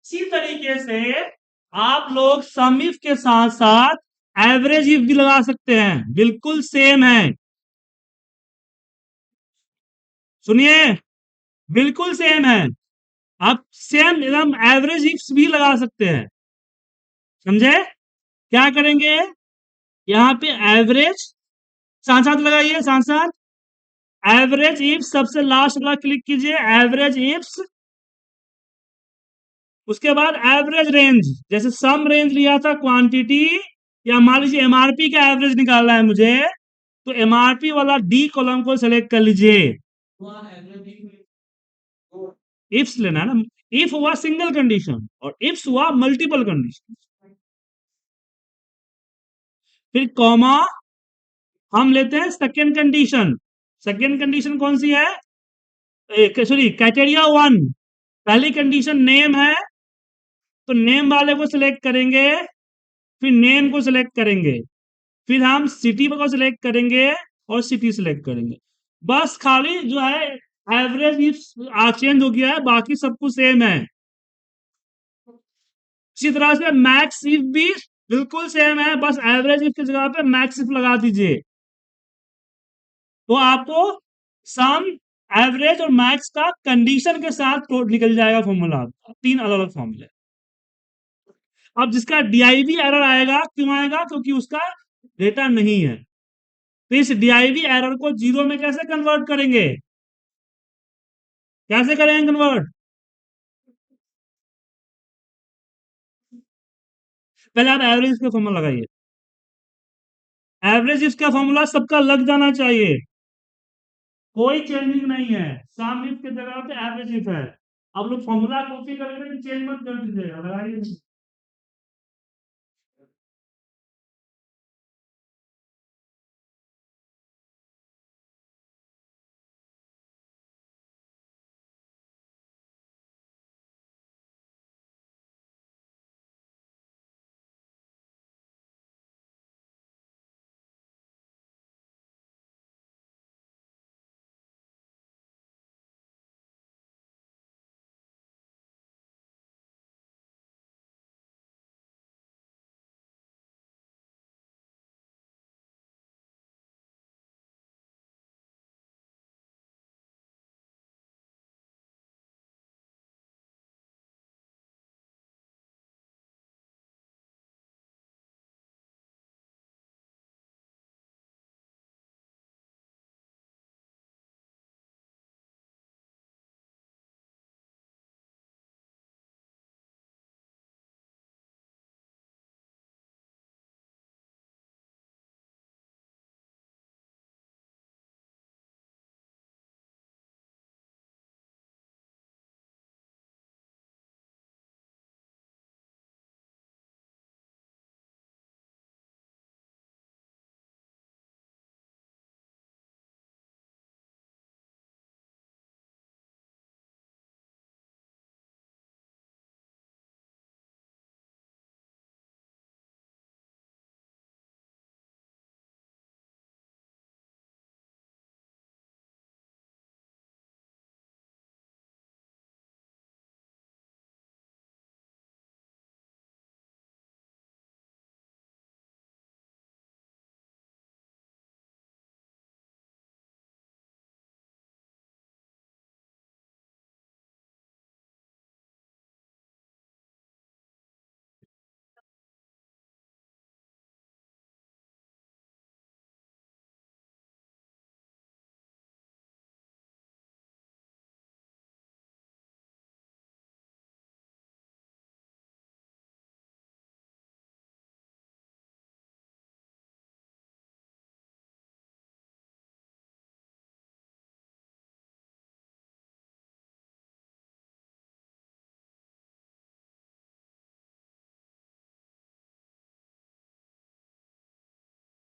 इसी तरीके से आप लोग सम इफ के साथ साथ एवरेज इफ भी लगा सकते हैं, बिल्कुल सेम है। सुनिए, बिल्कुल सेम है। आप सेम एकदम एवरेज इफ्स भी लगा सकते हैं, समझे? क्या करेंगे? यहाँ पे एवरेज साथ साथ लगाइए, साथ साथ एवरेज इफ, सबसे लास्ट वाला क्लिक कीजिए, एवरेज इफ्स। उसके बाद एवरेज रेंज, जैसे सम रेंज लिया था क्वांटिटी, या मान लीजिए एमआरपी का एवरेज निकालना है मुझे, तो एमआरपी वाला डी कॉलम को सेलेक्ट कर लीजिए। इफ्स लेना है ना, इफ हुआ सिंगल कंडीशन और इफ्स हुआ मल्टीपल कंडीशन। फिर कॉमा, हम लेते हैं सेकेंड कंडीशन। सेकेंड कंडीशन कौन सी है? Sorry, criteria one. पहली कंडीशन नेम है, तो नेम वाले को सिलेक्ट करेंगे, फिर नेम को सिलेक्ट करेंगे, फिर हम सिटी को सिलेक्ट करेंगे और सिटी सिलेक्ट करेंगे। बस खाली जो है एवरेज चेंज हो गया है, बाकी सब कुछ सेम है। इसी तरह से मैक्स इफ भी बिल्कुल सेम है, बस एवरेज इफ की जगह पे मैक्स इफ लगा दीजिए, तो आपको सम, एवरेज और मैक्स का कंडीशन के साथ निकल जाएगा फॉर्मूला। तीन अलग अलग फॉर्मूले। अब जिसका डीआईवी एरर आएगा, क्यों आएगा? क्योंकि उसका डेटा नहीं है। तो इस डीआईवी एरर को जीरो में कैसे कन्वर्ट करेंगे? कैसे करेंगे कन्वर्ट? पहले आप एवरेज का फॉर्मूला लगाइए। एवरेज इसका फॉर्मूला सबका लग जाना चाहिए, कोई चेंजिंग नहीं है। सम इफ की जगह पे एवरेज इफ है। अब लोग फॉर्मूला कॉपी करके चेंज मत कर दीजिएगा, लगाइए।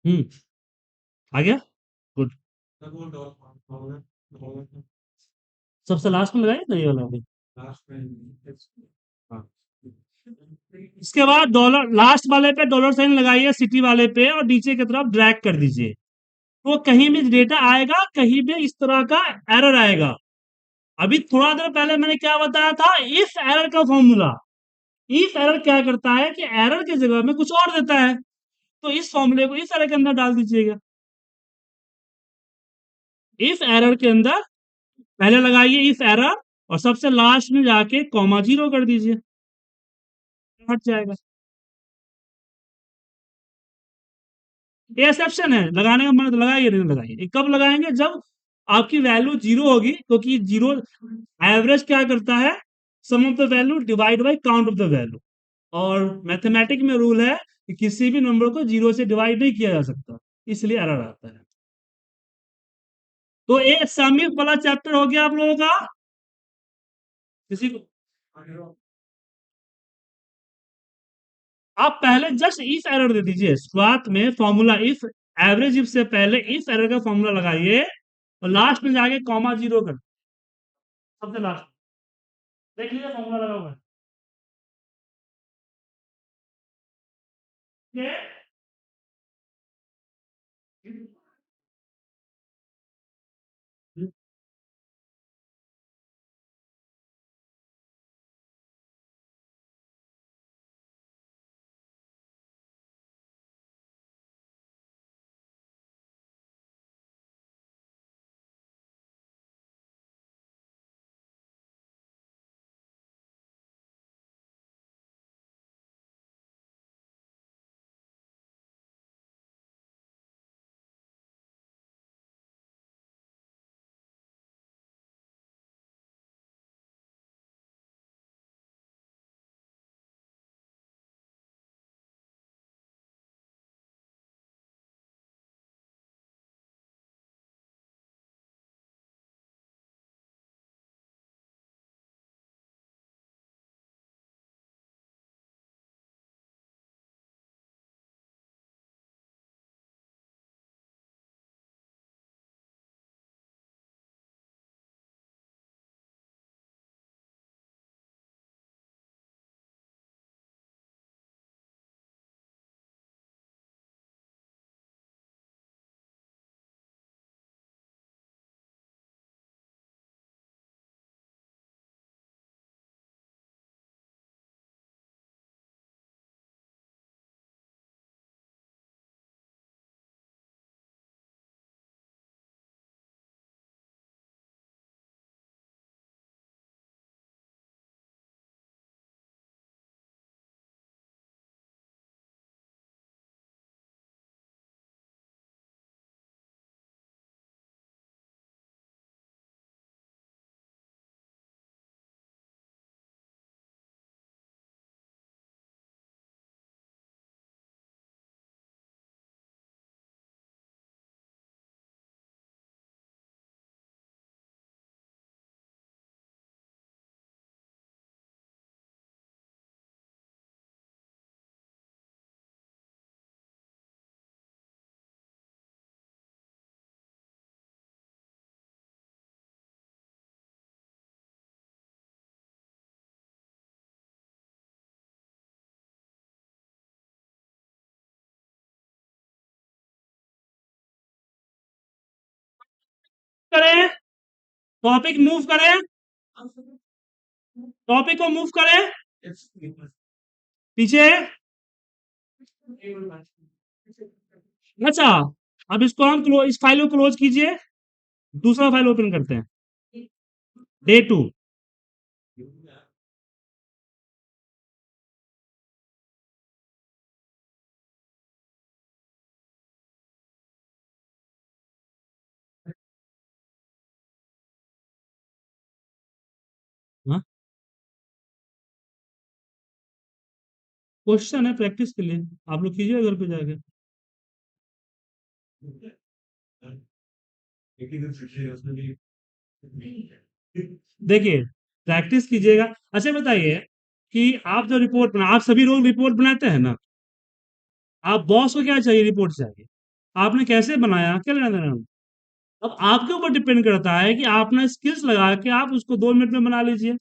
हम्म। आ गया। गुड। सबसे लास्ट में लगाइए ना ये वाला अभी। हाँ। इसके बाद डॉलर लास्ट वाले पे डॉलर साइन लगाइए, सिटी वाले पे, और नीचे की तरफ ड्रैग कर दीजिए। तो कहीं भी डेटा आएगा, कहीं भी इस तरह का एरर आएगा। अभी थोड़ा देर पहले मैंने क्या बताया था, इफ एरर का फॉर्मूला। इफ एरर क्या करता है कि एरर की जगह में कुछ और देता है, तो इस फॉर्मूले को इस एरर के अंदर डाल दीजिएगा। इफ एरर के अंदर पहले लगाइए इफ एरर, और सबसे लास्ट में जाके कॉमा जीरो कर दीजिए, हट जाएगा। ये एक्सेप्शन है, लगाने का मन तो लगाइए, नहीं लगाइए। ये कब लगाएंगे, जब आपकी वैल्यू जीरो होगी, क्योंकि जीरो एवरेज क्या करता है, sum of the value divide by count of the value. और मैथमेटिक में रूल है कि किसी भी नंबर को जीरो से डिवाइड नहीं किया जा सकता, इसलिए एरर आता है। तो ये समीप वाला चैप्टर हो गया आप लोगों का। किसी को आप पहले जस्ट इफ एरर दे दीजिए शुरुआत में, फॉर्मूला इफ, एवरेज इफ से पहले इफ एरर का फॉर्मूला लगाइए, और लास्ट में जाके कॉमा जीरो कर, सबसे लास्ट देख लीजिए फॉर्मूला लगा हुआ है। करें, टॉपिक मूव करें, टॉपिक को मूव करें पीछे। अच्छा, अब इसको हम इस फाइल को क्लोज कीजिए, दूसरा फाइल ओपन करते हैं, डे टू। क्वेश्चन है प्रैक्टिस के लिए, आप लोग कीजिए घर पे जाके। देखिए, प्रैक्टिस कीजिएगा। अच्छा बताइए कि आप जो रिपोर्ट बना, आप सभी लोग रिपोर्ट बनाते हैं ना, आप बॉस को क्या चाहिए रिपोर्ट चाहिए, आपने कैसे बनाया, क्या लेना देना। अब आपके ऊपर डिपेंड करता है कि आपने स्किल्स लगा के आप उसको 2 मिनट में बना लीजिए,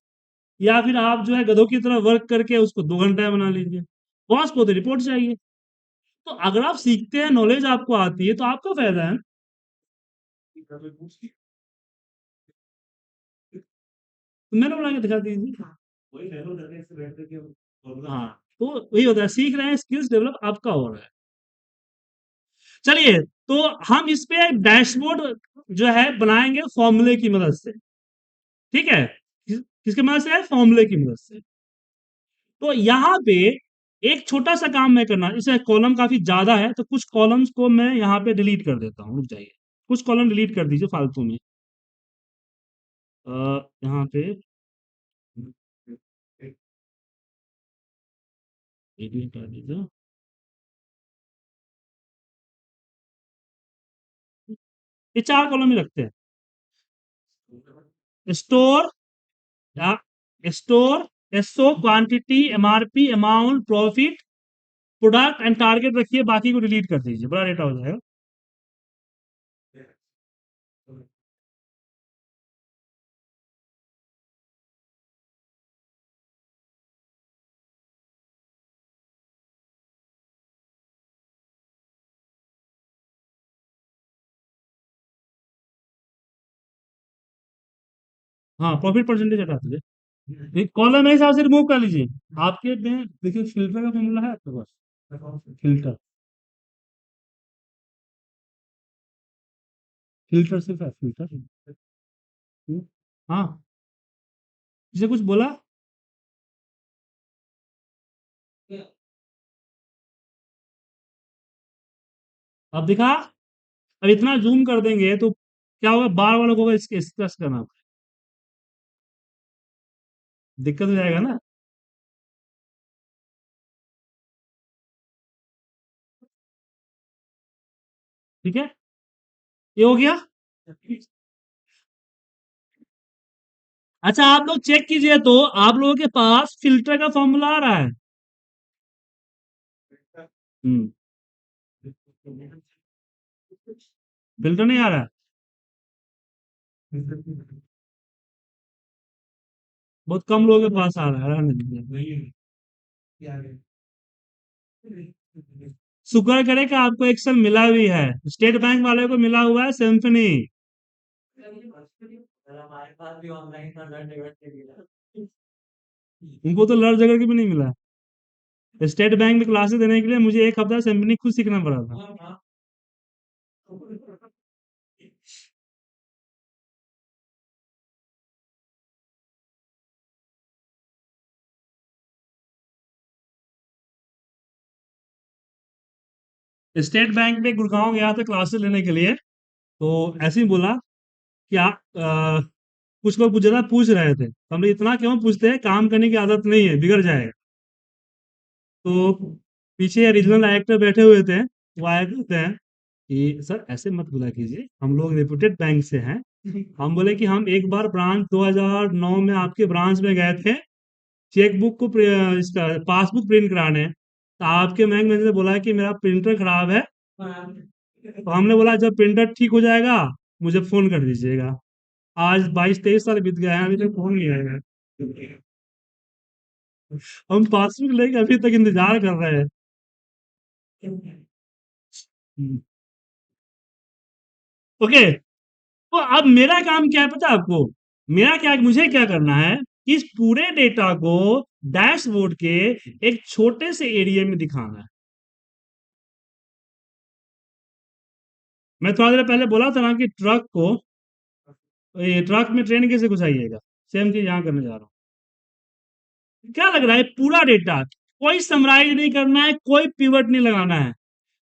या फिर आप जो है गधों की तरह वर्क करके उसको 2 घंटे में बना लीजिए। बॉस को तो रिपोर्ट चाहिए। तो अगर आप सीखते हैं, नॉलेज आपको आती है, तो आपका फायदा है। तो मैंने बना के दिखा दीजिए। हाँ, तो वही होता है, सीख रहे हैं, स्किल्स डेवलप आपका हो रहा है। चलिए, तो हम इस पे डैशबोर्ड जो है बनाएंगे फॉर्मूले की मदद से। ठीक है, किसके मदद से है, फॉर्मूले की मदद से। तो यहाँ पे एक छोटा सा काम मैं करना, इसे कॉलम काफी ज्यादा है तो कुछ कॉलम्स को मैं यहाँ पे डिलीट कर देता हूँ, रुक जाइए। कुछ कॉलम डिलीट कर दीजिए फालतू में। यहाँ पे डिलीट कर दीजिए। ये 4 कॉलम ही रखते हैं। स्टोर, या store, SO, quantity, MRP, amount, profit, product and target रखिए, बाकी को डिलीट कर दीजिए, बड़ा डेटा हो जाएगा। हाँ, प्रॉफिट परसेंटेज हटा दीजिए, एक कॉलम है हिसाब से रिमूव कर लीजिए। आपके में देखिए फिल्टर का फॉर्मूला है आपके पास, फिल्टर, फिल्टर सिर्फ है, फिल्टर। हाँ, किसी कुछ बोला। अब दिखा। अब इतना जूम कर देंगे तो क्या होगा, बार बार होगा इसके स्ट्रेस करना, दिक्कत हो जाएगा ना। ठीक है, ये हो गया। अच्छा, आप लोग चेक कीजिए तो आप लोगों के पास फिल्टर का फॉर्मूला आ रहा है। हम्म, फिल्टर नहीं आ रहा है। बहुत कम लोगों के पास आ रहा है, रहने दीजिए। शुक्र करे कि आपको एक्सेल मिला भी है। स्टेट बैंक वाले को मिला हुआ है सिम्फनी। उनको तो लड़ झगड़ के भी नहीं मिला। स्टेट बैंक में क्लासेस देने के लिए मुझे 1 हफ्ता सिम्फनी खुद सीखना पड़ा था। स्टेट बैंक में गुड़गांव गया था क्लासेस लेने के लिए। तो ऐसे ही बोला कि आप कुछ लोग मुझे ना पूछ रहे थे, तो हमने इतना क्यों पूछते हैं, काम करने की आदत नहीं है, बिगड़ जाएगा। तो पीछे रीजनल डायरेक्टर बैठे हुए थे, वो आए कहते हैं कि सर ऐसे मत बोला कीजिए, हम लोग रेपुटेड बैंक से हैं। हम बोले कि हम एक बार ब्रांच 2009 में आपके ब्रांच में गए थे, चेकबुक को इसका पासबुक प्रिंट कराने। तो आपके बैंक मैनेजर ने बोला कि मेरा प्रिंटर खराब है। तो हमने बोला जब प्रिंटर ठीक हो जाएगा मुझे फोन कर दीजिएगा। आज 22-23 साल बीत गए हैं, अभी तक फोन नहीं आएगा। हम पासबुक लेके अभी तक इंतजार कर रहे हैं। हम्म, ओके। तो अब मेरा काम क्या है पता है आपको, मेरा क्या, मुझे क्या करना है, कि इस पूरे डेटा को डैशबोर्ड के एक छोटे से एरिया में दिखाना है। मैं थोड़ा देर पहले बोला था ना कि ट्रक को, ये ट्रक में ट्रेन कैसे घुसाइएगा, सेम चीज यहाँ करने जा रहा हूँ। क्या लग रहा है, पूरा डेटा, कोई समराइज नहीं करना है, कोई पिवट नहीं लगाना है,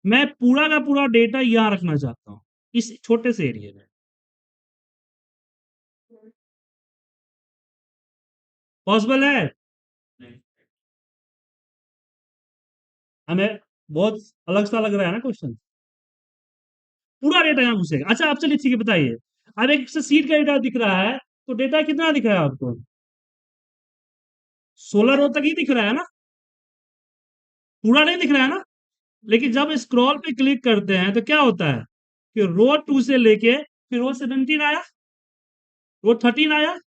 मैं पूरा का पूरा डेटा यहाँ रखना चाहता हूँ, इस छोटे से एरिया में। पॉसिबल है। हमें बहुत अलग सा लग रहा है ना क्वेश्चन। पूरा डेटा यहाँ घुसेगा। अच्छा, आप चलिए ठीक है, बताइए। अब एक सीट का डेटा दिख रहा है, तो डेटा कितना दिख रहा है आपको, 16 रो तक ही दिख रहा है ना, पूरा नहीं दिख रहा है ना। लेकिन जब स्क्रॉल पे क्लिक करते हैं तो क्या होता है कि रो 2 से लेके फिर रो 17 आया, रो 13 आया।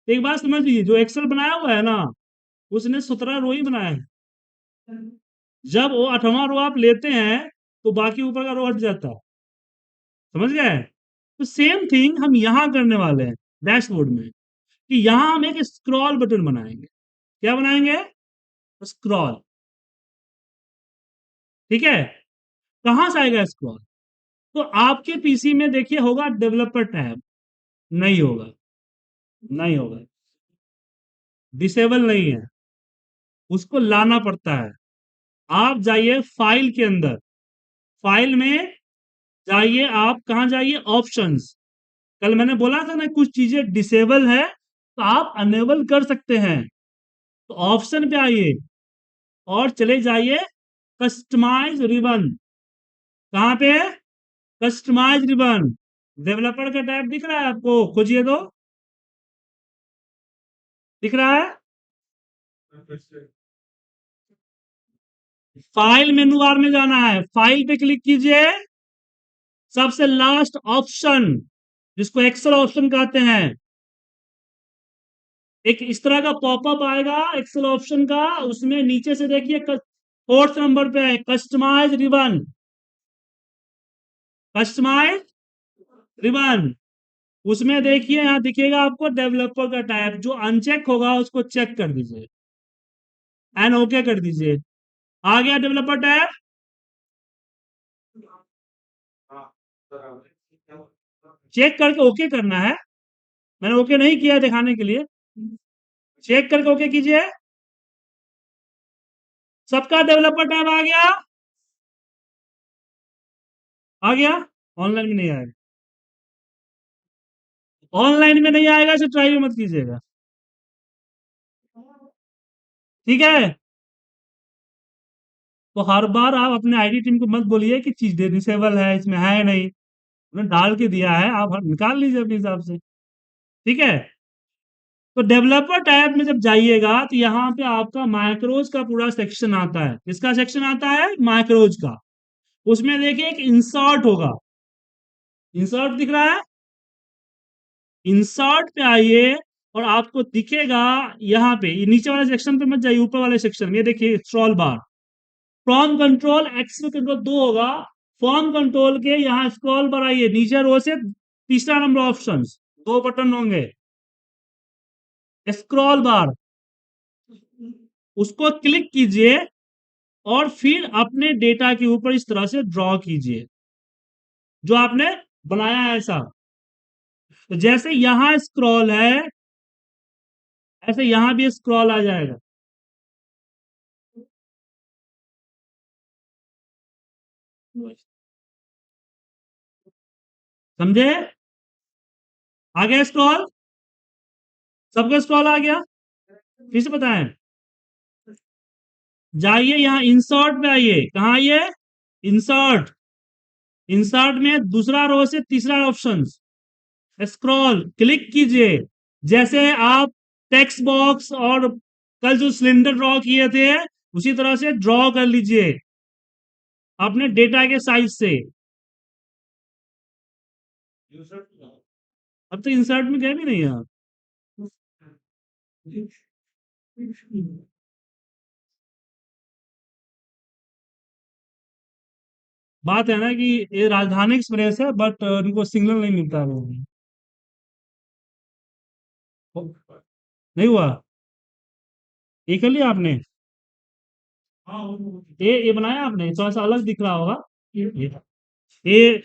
एक बात समझ लीजिए, जो एक्सेल बनाया हुआ है ना, उसने 17 रो ही बनाया है। जब वो 8वां रो आप लेते हैं तो बाकी ऊपर का रो हट जाता है। समझ गए? तो सेम थिंग हम यहां करने वाले हैं डैशबोर्ड में, कि यहां हम एक स्क्रॉल बटन बनाएंगे। क्या बनाएंगे? स्क्रॉल। ठीक है? कहां से आएगा स्क्रॉल? तो आपके पीसी में देखिए होगा डेवलपर टैब। नहीं होगा, नहीं होगा, डिसेबल नहीं है, उसको लाना पड़ता है। आप जाइए फाइल के अंदर, फाइल में जाइए, आप कहां जाइए? ऑप्शंस। कल मैंने बोला था ना कुछ चीजें डिसेबल है तो आप अनेबल कर सकते हैं। तो ऑप्शन पे आइए और चले जाइए कस्टमाइज रिबन। कहां पे? Customize ribbon. डेवलपर का टैब दिख रहा है आपको? खोजिए तो। दिख रहा है? फाइल मेनू बार में जाना है, फाइल पे क्लिक कीजिए, सबसे लास्ट ऑप्शन, जिसको एक्सेल ऑप्शन कहते हैं, एक इस तरह का पॉपअप आएगा एक्सेल ऑप्शन का। उसमें नीचे से देखिए फोर्थ नंबर पे है कस्टमाइज रिबन। कस्टमाइज रिबन, उसमें देखिए यहां दिखेगा आपको डेवलपर का टाइप, जो अनचेक होगा उसको चेक कर दीजिए एंड ओके कर दीजिए। आ गया डेवलपर टैब। चेक करके ओके करना है, मैंने ओके नहीं किया दिखाने के लिए। चेक करके ओके कीजिए। सबका डेवलपर टैब आ गया? आ गया? ऑनलाइन में नहीं आएगा, ऑनलाइन में नहीं आएगा, इसे ट्राई भी मत कीजिएगा। ठीक है? तो हर बार आप अपने आईडी टीम को मत बोलिए कि चीज डिसेबल है, इसमें है नहीं, उन्होंने डाल के दिया है, आप निकाल लीजिए अपने हिसाब से। ठीक है? तो डेवलपर टैब में जब जाइएगा तो यहाँ पे आपका माइक्रोज का पूरा सेक्शन आता है। किसका सेक्शन आता है? माइक्रोज का। उसमें देखिए एक इंसर्ट होगा, इंसर्ट दिख रहा है? इंसर्ट पे आइए और आपको दिखेगा यहाँ पे, ये नीचे वाले सेक्शन पे मत जाइए, ऊपर वाले सेक्शन में ये देखिए स्क्रॉल बार। फॉर्म कंट्रोल एक्स में कंट्रोल 2 होगा। फॉर्म कंट्रोल के यहाँ स्क्रॉल बार आइए, नीचे रो से तीसरा नंबर ऑप्शन, 2 बटन होंगे, स्क्रॉल बार, उसको क्लिक कीजिए और फिर अपने डेटा के ऊपर इस तरह से ड्रॉ कीजिए जो आपने बनाया है ऐसा। तो जैसे यहां स्क्रॉल है, ऐसे यहां भी स्क्रॉल आ जाएगा। समझे? आ गया स्क्रॉल? सबका स्क्रॉल आ गया? फिर से बताएं, जाइए यहां इंसर्ट पे आइए, कहां आइए? इंसर्ट। इंसर्ट में दूसरा रो से तीसरा ऑप्शन, स्क्रॉल, क्लिक कीजिए। जैसे आप टेक्स्ट बॉक्स और कल जो सिलेंडर ड्रॉ किए थे उसी तरह से ड्रॉ कर लीजिए अपने डेटा के साइज से। अब तो इंसर्ट में गए भी नहीं आप। बात है ना कि ये राजधानी एक्सप्रेस है बट उनको सिग्नल नहीं मिलता वो। नहीं हुआ? ये कर लिया आपने? ये बनाया आपने, थोड़ा सा अलग दिख रहा होगा। ये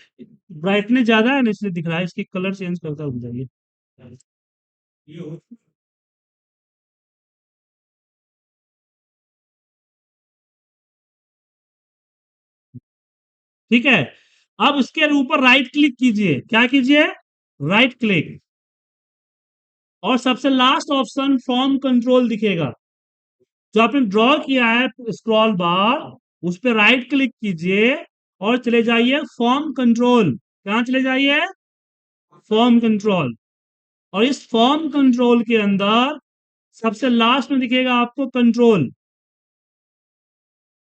ब्राइटनेस ज्यादा है ना इसलिए दिख रहा है, इसकी कलर चेंज करता रुक जाइए। ठीक है? अब उसके ऊपर राइट क्लिक कीजिए, क्या कीजिए? राइट क्लिक, और सबसे लास्ट ऑप्शन फॉर्म कंट्रोल दिखेगा, जो आपने ड्रॉ किया है स्क्रॉल बार, उस पर राइट क्लिक कीजिए और चले जाइए फॉर्म कंट्रोल। कहां चले जाइए? Form control. और इस फॉर्म कंट्रोल के अंदर सबसे लास्ट में दिखेगा आपको कंट्रोल।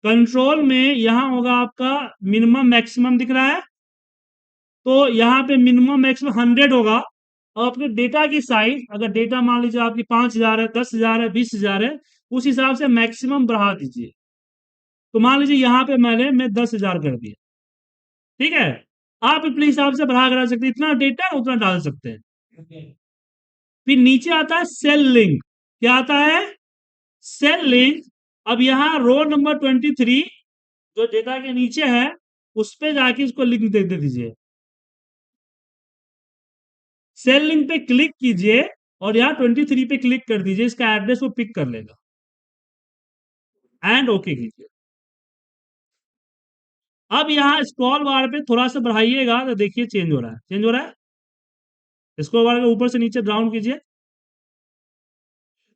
कंट्रोल में यहां होगा आपका मिनिमम मैक्सिमम दिख रहा है, तो यहाँ पे मिनिमम मैक्सिमम 100 होगा। और अपने डेटा की साइज, अगर डेटा मान लीजिए आपकी 5,000 है, 10,000 है, 20,000 है, उस हिसाब से मैक्सिमम बढ़ा दीजिए। तो मान लीजिए यहाँ पे मैं 10,000 कर दिया, ठीक है। आप अपने हिसाब से बढ़ा करा सकते हैं, इतना डेटा उतना डाल सकते हैं। फिर नीचे आता है सेल लिंक। क्या आता है? Cell link. अब यहाँ रो नंबर 23 जो डेटा के नीचे है, उस पे जाके इसको लिंक दे दीजिए। सेल लिंक पे क्लिक कीजिए और यहाँ 23 पे क्लिक कर दीजिए, इसका एड्रेस वो पिक कर लेगा, एंड ओके कीजिए। अब यहाँ स्क्रॉल बार पे थोड़ा सा बढ़ाइएगा तो देखिए चेंज हो रहा है, चेंज हो रहा है। स्क्रॉल बार के ऊपर से नीचे डाउन कीजिए,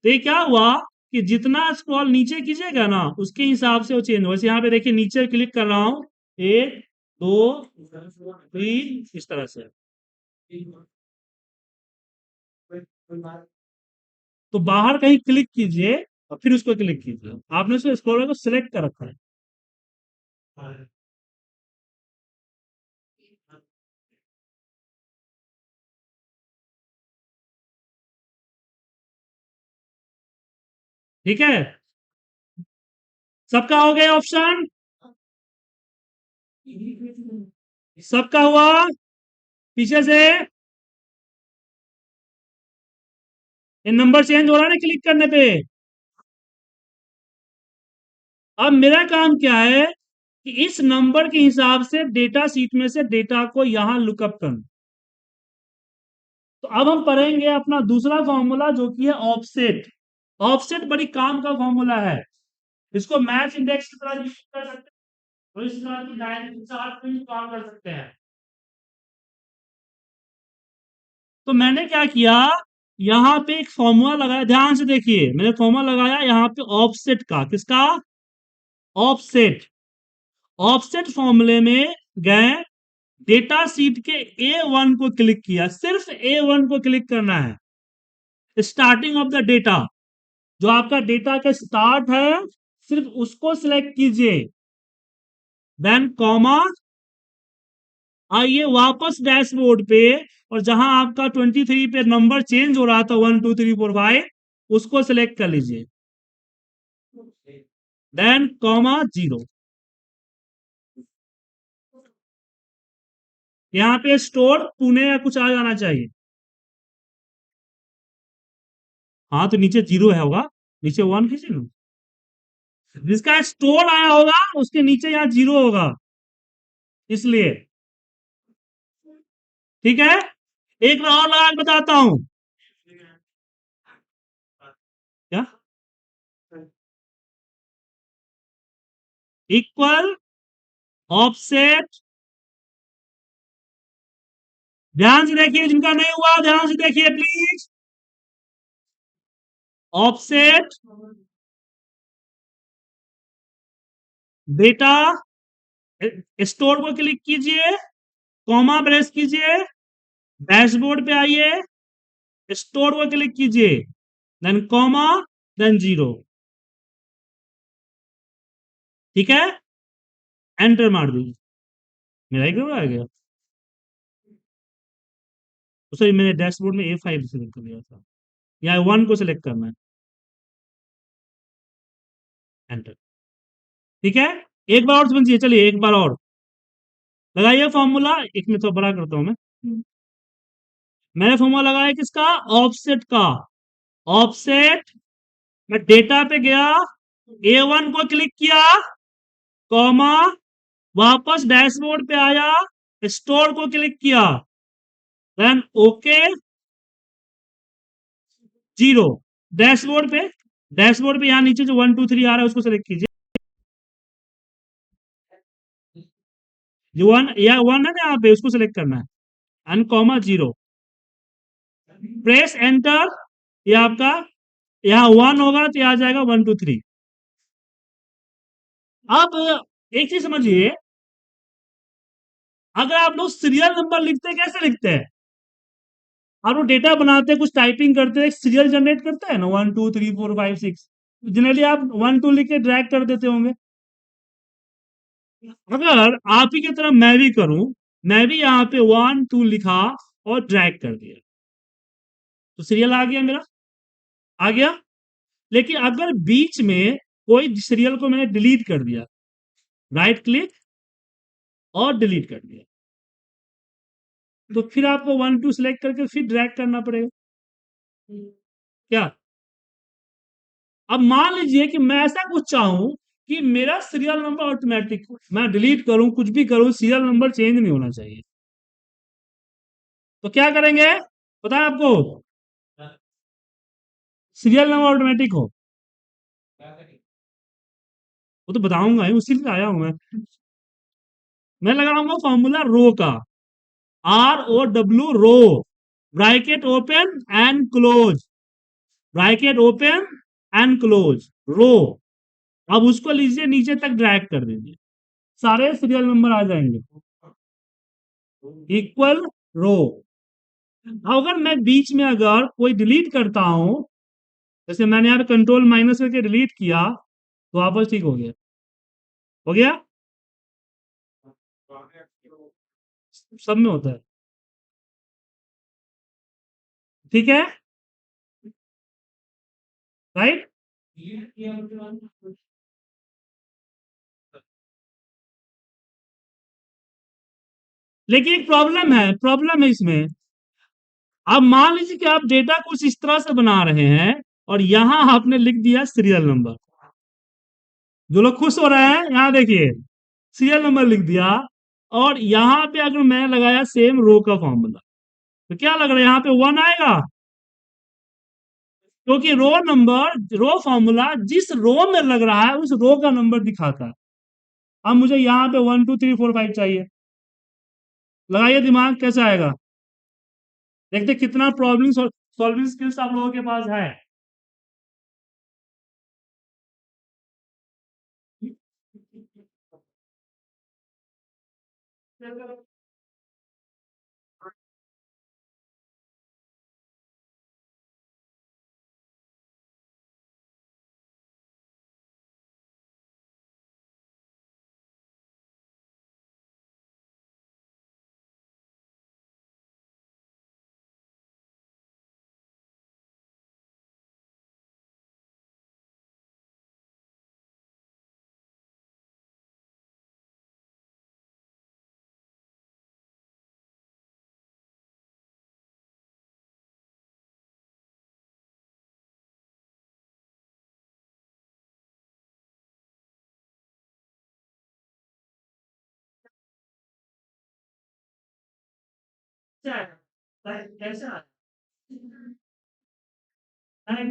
तो ये क्या हुआ कि जितना स्क्रॉल नीचे कीजिएगा ना, उसके हिसाब से वो चेंज होगा। यहाँ पे देखिए नीचे क्लिक कर रहा हूँ, 1 2 3 इस तरह से। तो बाहर कहीं क्लिक कीजिए और फिर उसको क्लिक कीजिए। आपने उसको स्क्रॉलर को सिलेक्ट कर रखा है। ठीक है, सबका हो गया ऑप्शन, सबका हुआ पीछे से। ये नंबर चेंज हो रहा है ना क्लिक करने पे। अब मेरा काम क्या है कि इस नंबर के हिसाब से डेटा सीट में से डेटा को यहां लुकअप करना। तो अब हम पढ़ेंगे अपना दूसरा फॉर्मूला जो कि है ऑफसेट। ऑफसेट बड़ी काम का फॉर्मूला है। इसको मैच इंडेक्स की तरह यूज कर सकते हैं और इस तरह की डायरेक्ट चार्ट में भी काम कर सकते हैं। तो मैंने क्या किया, यहाँ पे एक फॉर्मूला लगाया, ध्यान से देखिए, मैंने फॉर्मूला लगाया यहाँ पे ऑफसेट का। किसका? ऑफसेट। ऑफसेट फॉर्मूले में गए, डेटा सीट के A1 को क्लिक किया, सिर्फ A1 को क्लिक करना है, स्टार्टिंग ऑफ द डेटा। जो आपका डेटा का स्टार्ट है सिर्फ उसको सिलेक्ट कीजिए, देन कॉमा, आइए वापस डैशबोर्ड पे, और जहां आपका 23 पे नंबर चेंज हो रहा था 1 2 3 4 5, उसको सिलेक्ट कर लीजिए, देन कॉमा 0। यहाँ पे स्टोर पुणे या कुछ आ जाना चाहिए। हाँ तो नीचे 0 है होगा, नीचे 1 कीजिए ना। जिसका स्टोर आया होगा उसके नीचे यहाँ 0 होगा, इसलिए। ठीक है, एक बार और लगा के बताता हूं। क्या? इक्वल ऑफसेट, ध्यान से देखिए, जिनका नहीं हुआ ध्यान से देखिए प्लीज। ऑफसेट डेटा, स्टोर को क्लिक कीजिए, कॉमा प्रेस कीजिए, डैशबोर्ड पे आइए, स्टोर को क्लिक कीजिए, देन कॉमा, देन 0। ठीक है, एंटर मार दीजिए। मेरा ही आ गया, तो सॉरी मैंने डैशबोर्ड में A5 सिलेक्ट कर लिया था, या 1 को सिलेक्ट करना है, एंटर। ठीक है, एक बार और समझिए, चलिए एक बार और लगाइए फॉर्मूला। एक में तो बड़ा करता हूं मैं। मैंने फॉर्मूला लगाया किसका? ऑफसेट का। ऑफसेट, मैं डेटा पे गया, A1 को क्लिक किया, कॉमा, वापस डैशबोर्ड पे आया, स्टोर को क्लिक किया, देन ओके, 0। डैशबोर्ड पे, डैशबोर्ड पे यहाँ नीचे जो 1 2 3 आ रहा है उसको सेलेक्ट कीजिए, जो 1 या 1 है ना यहाँ पे, उसको सेलेक्ट करना है, एंड कॉमा 0, प्रेस एंटर। ये आपका यहाँ 1 होगा तो आ जाएगा 1 2 3। अब एक चीज समझिए, अगर आप लोग सीरियल नंबर लिखते हैं, कैसे लिखते हैं? आप लोग डेटा बनाते हैं, कुछ टाइपिंग करते हैं, सीरियल जनरेट करते हैं ना, 1 2 3 4 5 6। जनरली आप 1 2 लिख के ड्रैग कर देते होंगे। अगर आप ही की तरह मैं भी करूं, मैं भी यहाँ पे 1 2 लिखा और ड्रैग कर दिया, तो सीरियल आ गया मेरा, आ गया। लेकिन अगर बीच में कोई सीरियल को मैंने डिलीट कर दिया, राइट क्लिक और डिलीट कर दिया, तो फिर आपको 1 2 सेलेक्ट करके फिर ड्रैग करना पड़ेगा। क्या? अब मान लीजिए कि मैं ऐसा कुछ चाहूं कि मेरा सीरियल नंबर ऑटोमेटिक हो, मैं डिलीट करूं कुछ भी करूं, सीरियल नंबर चेंज नहीं होना चाहिए, तो क्या करेंगे पता है आपको? सीरियल नंबर ऑटोमेटिक हो, वो तो बताऊंगा ही, उसी लिए आया हूं मैं लगाऊंगा फॉर्मूला रो का, ROW row, bracket open and close, bracket open and close, row. अब उसको लीजिए नीचे तक ड्रैग कर दीजिए, सारे सीरियल नंबर आ जाएंगे, इक्वल रो। अगर मैं बीच में अगर कोई डिलीट करता हूं, जैसे मैंने यहाँ पे कंट्रोल माइनस करके डिलीट किया, तो वापस ठीक हो गया, हो गया, सब में होता है, ठीक है, राइट। लेकिन एक प्रॉब्लम है इसमें। अब मान लीजिए कि आप डेटा कुछ इस तरह से बना रहे हैं और यहां आपने लिख दिया सीरियल नंबर, जो लोग खुश हो रहे हैं यहां देखिए, सीरियल नंबर लिख दिया, और यहां पे अगर मैं लगाया सेम रो का फॉर्मूला, तो क्या लग रहा है यहाँ पे 1 आएगा, क्योंकि रो फॉर्मूला जिस रो में लग रहा है उस रो का नंबर दिखाता है। अब मुझे यहाँ पे 1 2 3 4 5 चाहिए, लगाइए दिमाग कैसे आएगा, देखते कितना प्रॉब्लम सॉल्विंग स्किल्स आप लोगों के पास है। कैसे आएगा?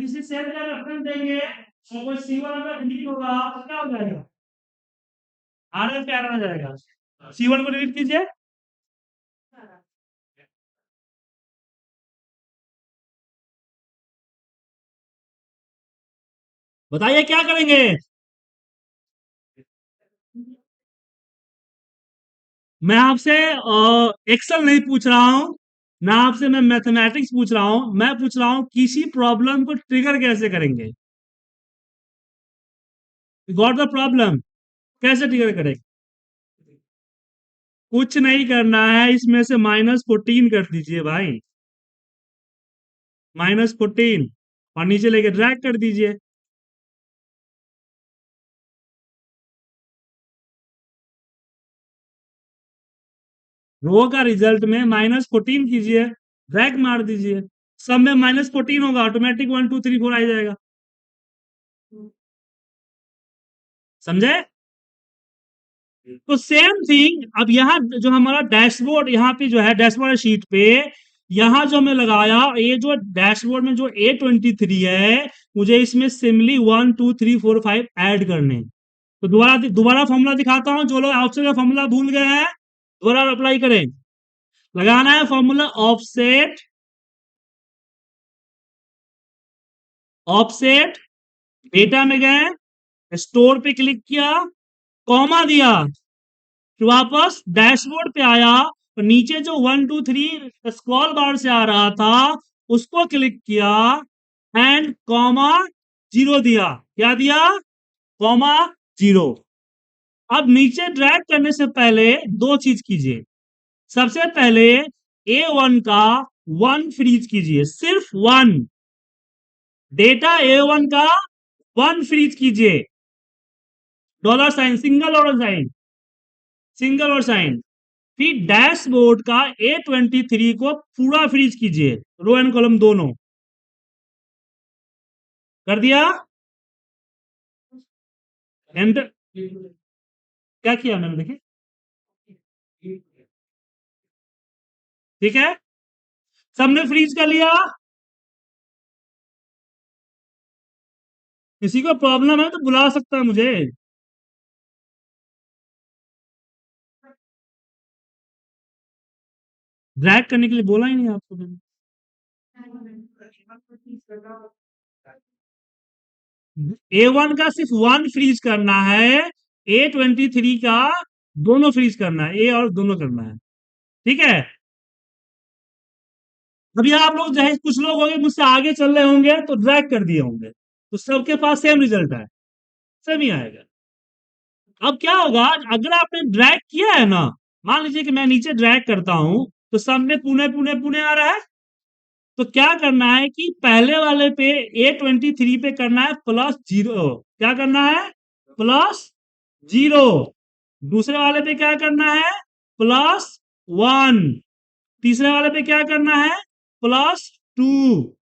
किसी सेल का रेफरेंस देंगे और कोई C1 अगर डिलीट होगा तो क्या हो जाएगा, RF क्या आ जाएगा, C1 को डिलीट कीजिए, बताइए क्या करेंगे। मैं आपसे एक्सेल नहीं पूछ रहा हूं, ना आपसे मैं मैथमेटिक्स पूछ रहा हूं, मैं पूछ रहा हूं किसी प्रॉब्लम को ट्रिगर कैसे करेंगे, गॉट द प्रॉब्लम, कैसे ट्रिगर करेंगे। कुछ नहीं करना है, इसमें से -14 कर दीजिए भाई, -14, और नीचे लेके ड्रैग कर दीजिए, रो का रिजल्ट में -14 कीजिए, ड्रैग मार दीजिए, सब में -14 होगा, ऑटोमेटिक 1 2 3 4 आ जाएगा, समझे। तो सेम थिंग अब यहाँ जो हमारा डैशबोर्ड, यहाँ पे जो है डैशबोर्ड शीट पे, यहाँ जो मैं लगाया, ये जो डैशबोर्ड में जो A23 है, मुझे इसमें सिमली 1 2 3 4 5 ऐड करने हैं। तो दोबारा दोबारा फॉर्मूला दिखाता हूं, जो लोग ऑप्शन का फॉर्मूला भूल गए हैं दोबारा अप्लाई करें। लगाना है फॉर्मूला ऑफसेट, ऑफसेट, डेटा में गए, स्टोर पे क्लिक किया, कॉमा दिया, फिर वापस डैशबोर्ड पे आया, और नीचे जो 1 2 3 स्क्रॉल बार से आ रहा था उसको क्लिक किया, एंड कॉमा 0 दिया, क्या दिया, कॉमा 0। अब नीचे ड्रैग करने से पहले दो चीज कीजिए। सबसे पहले A1 का 1 फ्रीज कीजिए, सिर्फ 1। डेटा A1 का 1 फ्रीज कीजिए, डॉलर साइन, सिंगल और साइन, सिंगल और साइन। फिर डैशबोर्ड का A23 को पूरा फ्रीज कीजिए, रो एंड कॉलम दोनों। कर दिया? एंटर। क्या किया मैंने, देखिए। ठीक है, सबने फ्रीज कर लिया। किसी को प्रॉब्लम है तो बुला सकता है मुझे। ड्रैग करने के लिए बोला ही नहीं आपको मैंने। A1 का सिर्फ 1 फ्रीज करना है, A23 का दोनों फ्रीज करना है, ए और दोनों करना है। ठीक है, अभी आप लोग चाहे कुछ लोग होंगे मुझसे आगे चल रहे होंगे तो ड्रैग कर दिए होंगे, तो सबके पास सेम रिजल्ट है, सेम ही आएगा। अब क्या होगा, अगर आपने ड्रैग किया है ना, मान लीजिए कि मैं नीचे ड्रैग करता हूं, तो सब में पुणे पुणे पुणे आ रहा है। तो क्या करना है कि पहले वाले पे A23 पे करना है +0। क्या करना है? +0। दूसरे वाले पे क्या करना है? +1। तीसरे वाले पे क्या करना है? +2।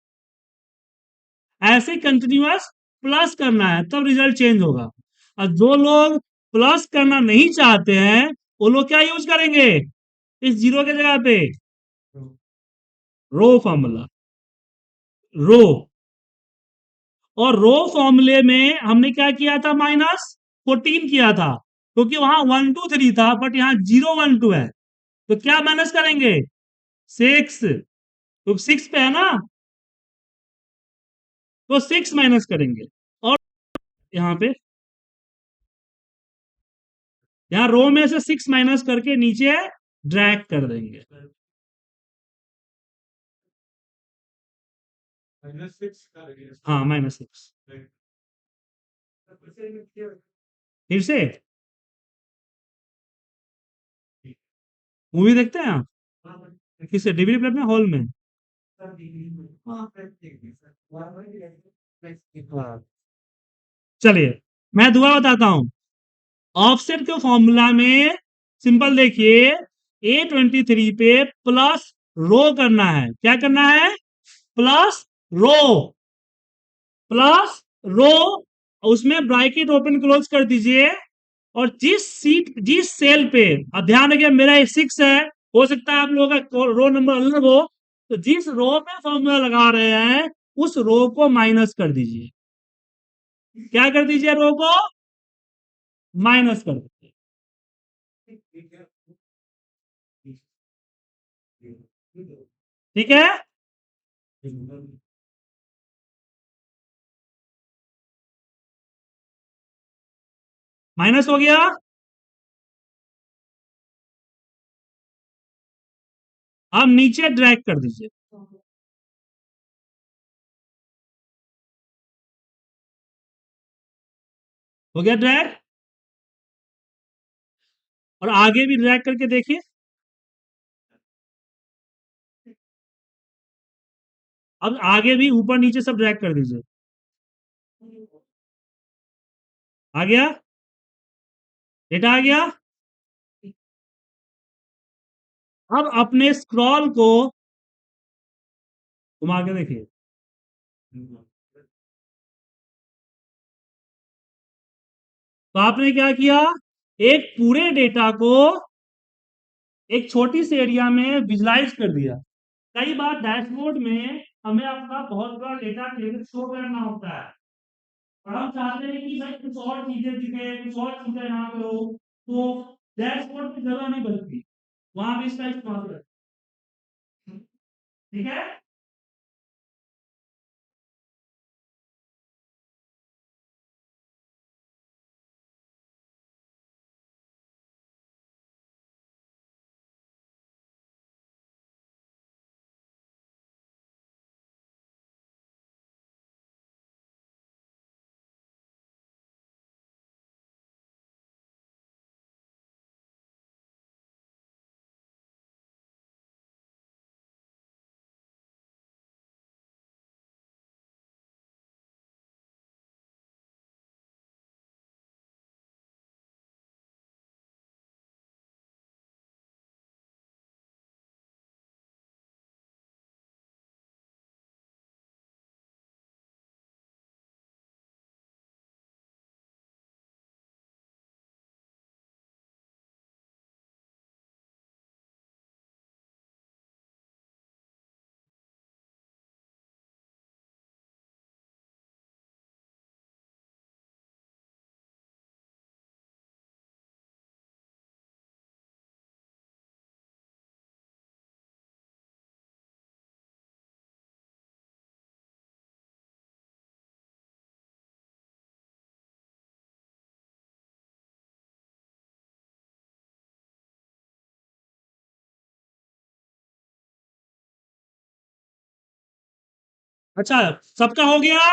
ऐसे कंटिन्यूअस प्लस करना है, तब रिजल्ट चेंज होगा। और जो लोग प्लस करना नहीं चाहते हैं, वो लोग क्या यूज करेंगे इस जीरो के जगह पे? रो फॉर्मूला, रो। और रो फॉर्मूले में हमने क्या किया था? -14 किया था, क्योंकि वहां 1 2 3 था, बट यहाँ 0 1 2 है। तो क्या माइनस करेंगे? 6। तो 6 पे है ना, तो 6 माइनस करेंगे। और यहाँ पे, यहाँ रो में से 6 माइनस करके नीचे ड्रैग कर देंगे। हाँ, -6। फिर से मूवी देखते हैं आप? किससे, डीवीडी प्लेयर में, हॉल में? हाँ। चलिए, मैं दुआ बताता हूं। ऑफसेट के फॉर्मूला में सिंपल देखिए, A23 पे प्लस रो करना है। क्या करना है? प्लस रो, प्लस रो। उसमें ब्रैकेट ओपन क्लोज कर दीजिए। और जिस सेल पे, अब ध्यान रखिए मेरा ये 6 है, हो सकता है आप लोगों का रो नंबर अलग हो, तो जिस रो पे फॉर्मूला लगा रहे हैं उस रो को माइनस कर दीजिए। क्या कर दीजिए? रो को माइनस कर दीजिए। ठीक है, माइनस हो गया। अब नीचे ड्रैग कर दीजिए। हो गया ड्रैग। और आगे भी ड्रैग करके देखिए। अब आगे भी ऊपर नीचे सब ड्रैग कर दीजिए। आ गया? डेटा आ गया। अब अपने स्क्रॉल को घुमा के देखिए। तो आपने क्या किया? एक पूरे डेटा को एक छोटी सी एरिया में विजुलाइज कर दिया। कई बार डैशबोर्ड में हमें अपना बहुत बड़ा डेटा शो करना होता है, और हम चाहते हैं कि भाई कुछ और चीजें दिखे, कुछ और चीजें यहाँ पे हो, तो डैशबोर्ड की जगह नहीं बचती, वहां भी इसका इस्तेमाल करें। ठीक है। अच्छा, सबका हो गया।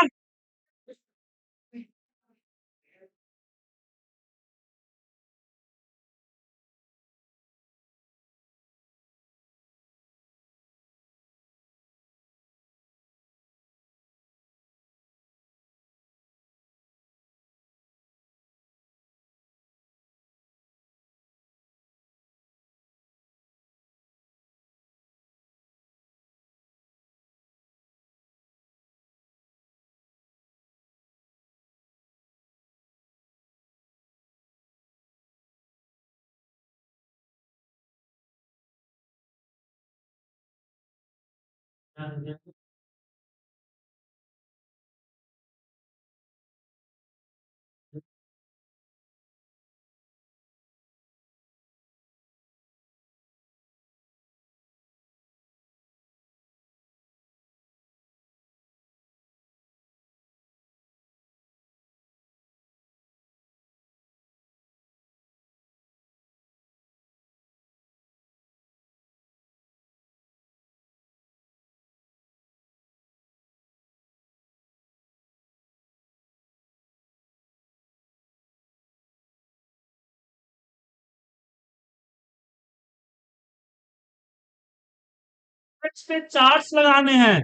इस पे चार्ट्स लगाने हैं।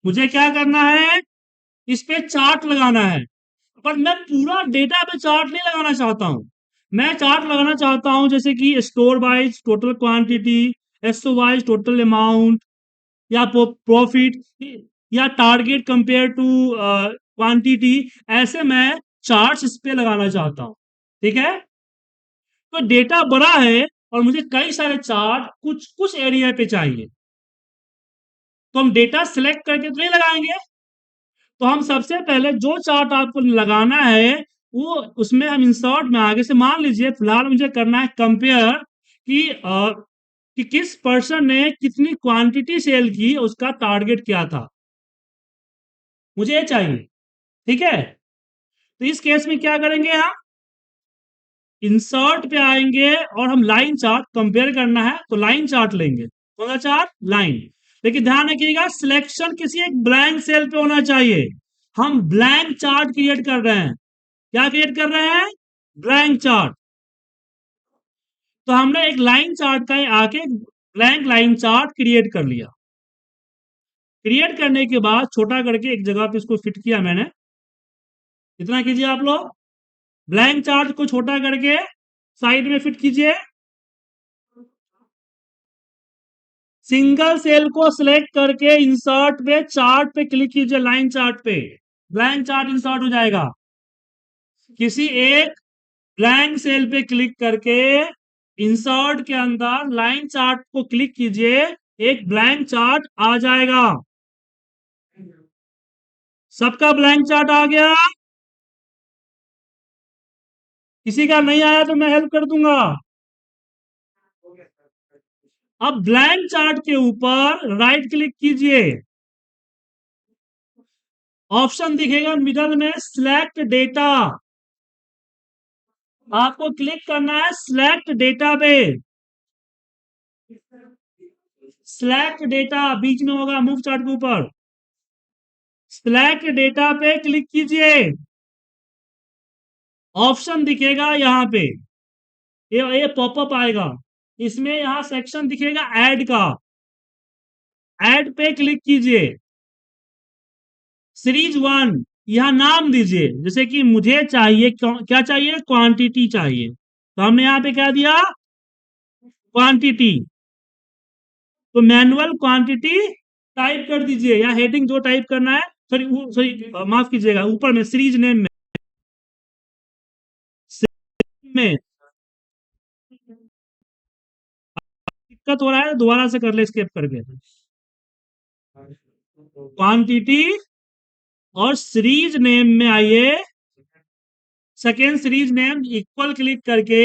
मुझे क्या करना है, इस पे चार्ट लगाना है। पर मैं पूरा डेटा पे चार्ट नहीं लगाना चाहता हूं। मैं चार्ट लगाना चाहता हूं जैसे कि store wise total quantity, SO wise total amount, या प्रॉफिट, या टारगेट कंपेयर टू क्वांटिटी। ऐसे मैं चार्ट्स इस पे लगाना चाहता हूं। ठीक है। तो डेटा बड़ा है और मुझे कई सारे चार्ट कुछ कुछ एरिया पे चाहिए। तो हम डेटा सिलेक्ट करके तो नहीं लगाएंगे। तो हम सबसे पहले जो चार्ट आपको लगाना है, वो उसमें हम इंसर्ट में आगे से मान लीजिए फिलहाल मुझे करना है कंपेयर कि किस पर्सन ने कितनी क्वांटिटी सेल की, उसका टारगेट क्या था, मुझे ये चाहिए। ठीक है। तो इस केस में क्या करेंगे, हम इंसर्ट पे आएंगे और हम लाइन चार्ट कंपेयर करना है तो लाइन चार्ट लेंगे। कौन सा चार्ट, लाइन। लेकिन ध्यान रखिएगा सिलेक्शन किसी एक ब्लैंक सेल पे होना चाहिए। हम ब्लैंक चार्ट क्रिएट कर रहे हैं। क्या क्रिएट कर रहे हैं, ब्लैंक चार्ट। तो हमने एक लाइन चार्ट का आके ब्लैंक लाइन चार्ट क्रिएट कर लिया। क्रिएट करने के बाद छोटा करके एक जगह पे इसको फिट किया मैंने। इतना कीजिए आप लोग। ब्लैंक चार्ट को छोटा करके साइड में फिट कीजिए। सिंगल सेल को सिलेक्ट करके इंसर्ट पे चार्ट पे क्लिक कीजिए, लाइन चार्ट पे। ब्लैंक चार्ट इंसर्ट हो जाएगा। किसी एक ब्लैंक सेल पे क्लिक करके इंसर्ट के अंदर लाइन चार्ट को क्लिक कीजिए, एक ब्लैंक चार्ट आ जाएगा। सबका ब्लैंक चार्ट आ गया। किसी का नहीं आया तो मैं हेल्प कर दूंगा। अब ब्लैंक चार्ट के ऊपर राइट क्लिक कीजिए। ऑप्शन दिखेगा मिडल में सिलेक्ट डेटा। आपको क्लिक करना है सिलेक्ट डेटा पे। सिलेक्ट डेटा बीच में होगा, मूव चार्ट के ऊपर। सिलेक्ट डेटा पे क्लिक कीजिए। ऑप्शन दिखेगा यहाँ पे, ये पॉपअप आएगा। इसमें यहाँ सेक्शन दिखेगा ऐड का। ऐड पे क्लिक कीजिए। सीरीज वन, यहाँ नाम दीजिए। जैसे कि मुझे चाहिए, क्या चाहिए, क्वांटिटी चाहिए। तो हमने यहाँ पे क्या दिया, क्वांटिटी। तो मैनुअल क्वांटिटी टाइप कर दीजिए, या हेडिंग जो टाइप करना है। सॉरी सॉरी, माफ कीजिएगा, ऊपर में सीरीज नेम में, में दिक्कत हो रहा है, दोबारा से कर ले स्केप करके। क्वांटिटी और सीरीज नेम में आइए। Second series name equal click करके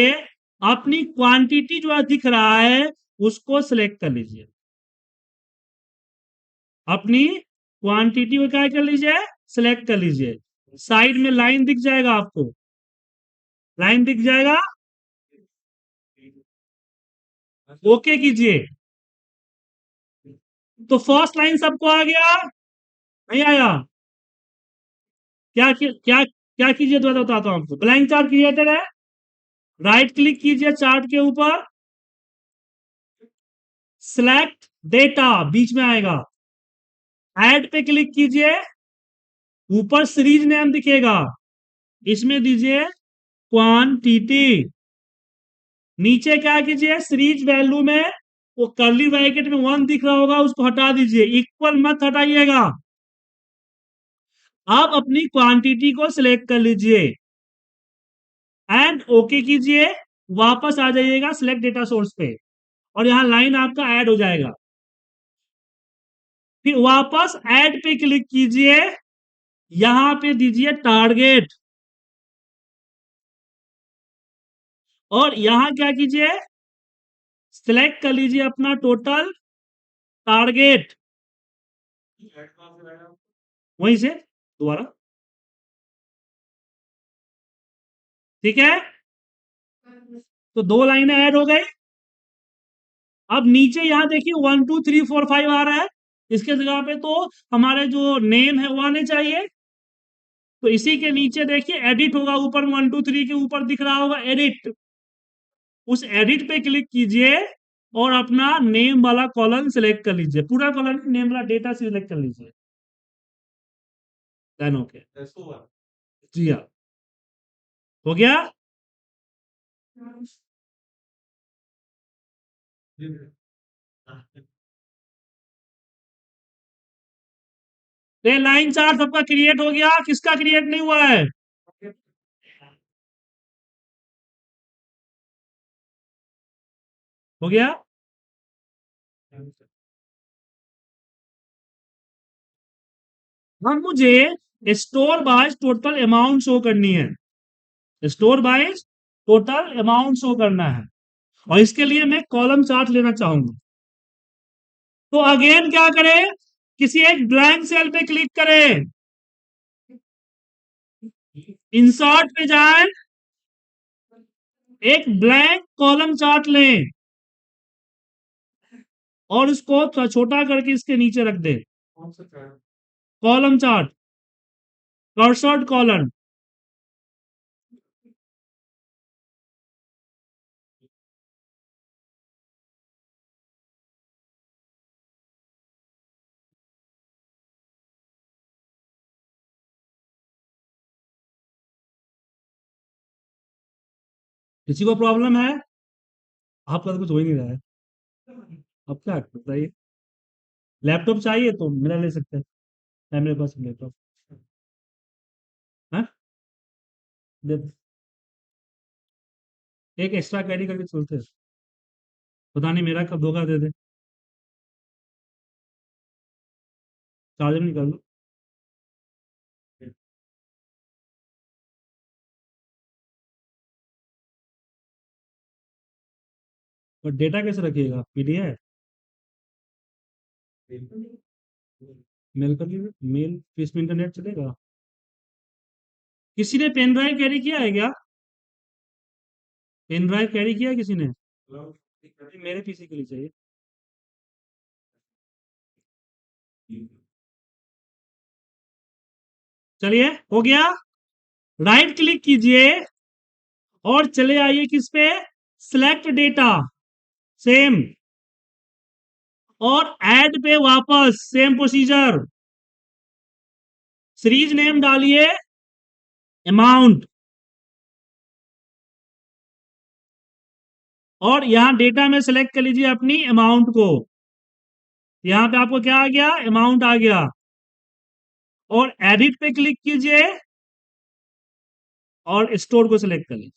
अपनी क्वांटिटी जो दिख रहा है उसको सिलेक्ट कर लीजिए। अपनी क्वांटिटी को क्या कर लीजिए, सिलेक्ट कर लीजिए। साइड में लाइन दिख जाएगा आपको, लाइन दिख जाएगा। ओके कीजिए। तो फर्स्ट लाइन सबको आ गया। नहीं आया? क्या कीजिए तो बताता हूँ आपको। ब्लैंक चार्ट क्रिएटेड है, राइट क्लिक कीजिए चार्ट के ऊपर, सिलेक्ट डेटा बीच में आएगा, ऐड पे क्लिक कीजिए, ऊपर सीरीज नेम दिखेगा, इसमें दीजिए क्वांटिटी, नीचे क्या कीजिए सीरीज वैल्यू में वो कर्ली ब्रैकेट में 1 दिख रहा होगा उसको हटा दीजिए, इक्वल मत हटाइएगा। आप अपनी क्वांटिटी को सिलेक्ट कर लीजिए एंड ओके कीजिए, वापस आ जाइएगा सिलेक्ट डेटा सोर्स पे और यहां लाइन आपका ऐड हो जाएगा। फिर वापस ऐड पे क्लिक कीजिए, यहां पे दीजिए टारगेट और यहां क्या कीजिए सिलेक्ट कर लीजिए अपना टोटल टारगेट, वहीं से दोबारा, ठीक है। तो 2 लाइनें ऐड हो गई। अब नीचे यहां देखिए 1 2 3 4 5 आ रहा है, इसके जगह पे तो हमारे जो नेम है वो आने चाहिए। तो इसी के नीचे देखिए एडिट होगा, ऊपर 1 2 3 के ऊपर दिख रहा होगा एडिट, उस एडिट पे क्लिक कीजिए और अपना नेम वाला कॉलम सिलेक्ट कर लीजिए, पूरा कॉलम नेम वाला डेटा सिलेक्ट कर लीजिए, डन ओके जी हाँ, हो गया। ये लाइन चार्ट सबका क्रिएट हो गया, किसका क्रिएट नहीं हुआ है? हो गया। अब मुझे store by total amount show करनी है, store by total amount show करना है और इसके लिए मैं कॉलम चार्ट लेना चाहूंगा। तो अगेन क्या करें, किसी एक ब्लैंक सेल पे क्लिक करें, इंसर्ट पे जाएं, एक ब्लैंक कॉलम चार्ट लें और उसको छोटा करके इसके नीचे रख दें, कॉलम चार्ट, कर्सर्ड कॉलम। किसी को प्रॉब्लम है? आपका तो कुछ हो ही नहीं रहा है, अब क्या बताइए। लैपटॉप चाहिए तो मेरा ले सकते हैं, है मेरे पास लैपटॉप है, दे दो। एक एक्स्ट्रा कैरी करके चलते हैं, पता नहीं मेरा कब धोखा दे दे। चार्जर निकाल लो। और डेटा कैसे रखिएगा, पीडीएफ? मेल कर लीजिए, मेल किस में इंटरनेट चलेगा? किसी ने पेन ड्राइव कैरी किया है क्या? पेन ड्राइव कैरी किया है किसी ने? मेरे पीसी के लिए चाहिए। चलिए हो गया, राइट क्लिक कीजिए और चले आइए किस पे, सिलेक्ट डेटा, सेम, और ऐड पे वापस सेम प्रोसीजर, सीरीज नेम डालिए, अमाउंट, और यहां डेटा में सेलेक्ट कर लीजिए अपनी अमाउंट को, यहां पे आपको क्या आ गया, अमाउंट आ गया, और एडिट पे क्लिक कीजिए और स्टोर को सिलेक्ट कर लीजिए,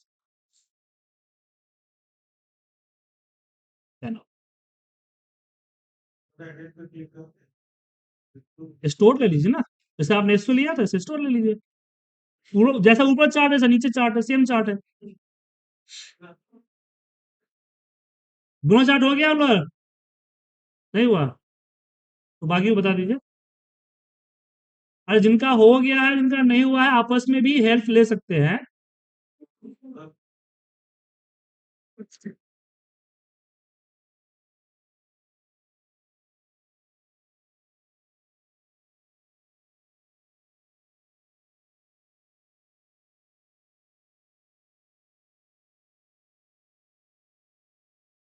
स्टोर ले लीजिए ना, जैसे आपने इसको लिया था ऐसे स्टोर ले लीजिए, जैसा ऊपर चार्ट है ऐसा नीचे चार्ट है, सेम चार्ट है, दोनों चार्ट हो गया और नहीं हुआ तो बाकी को बता दीजिए। अरे जिनका हो गया है जिनका नहीं हुआ है आपस में भी हेल्प ले सकते हैं।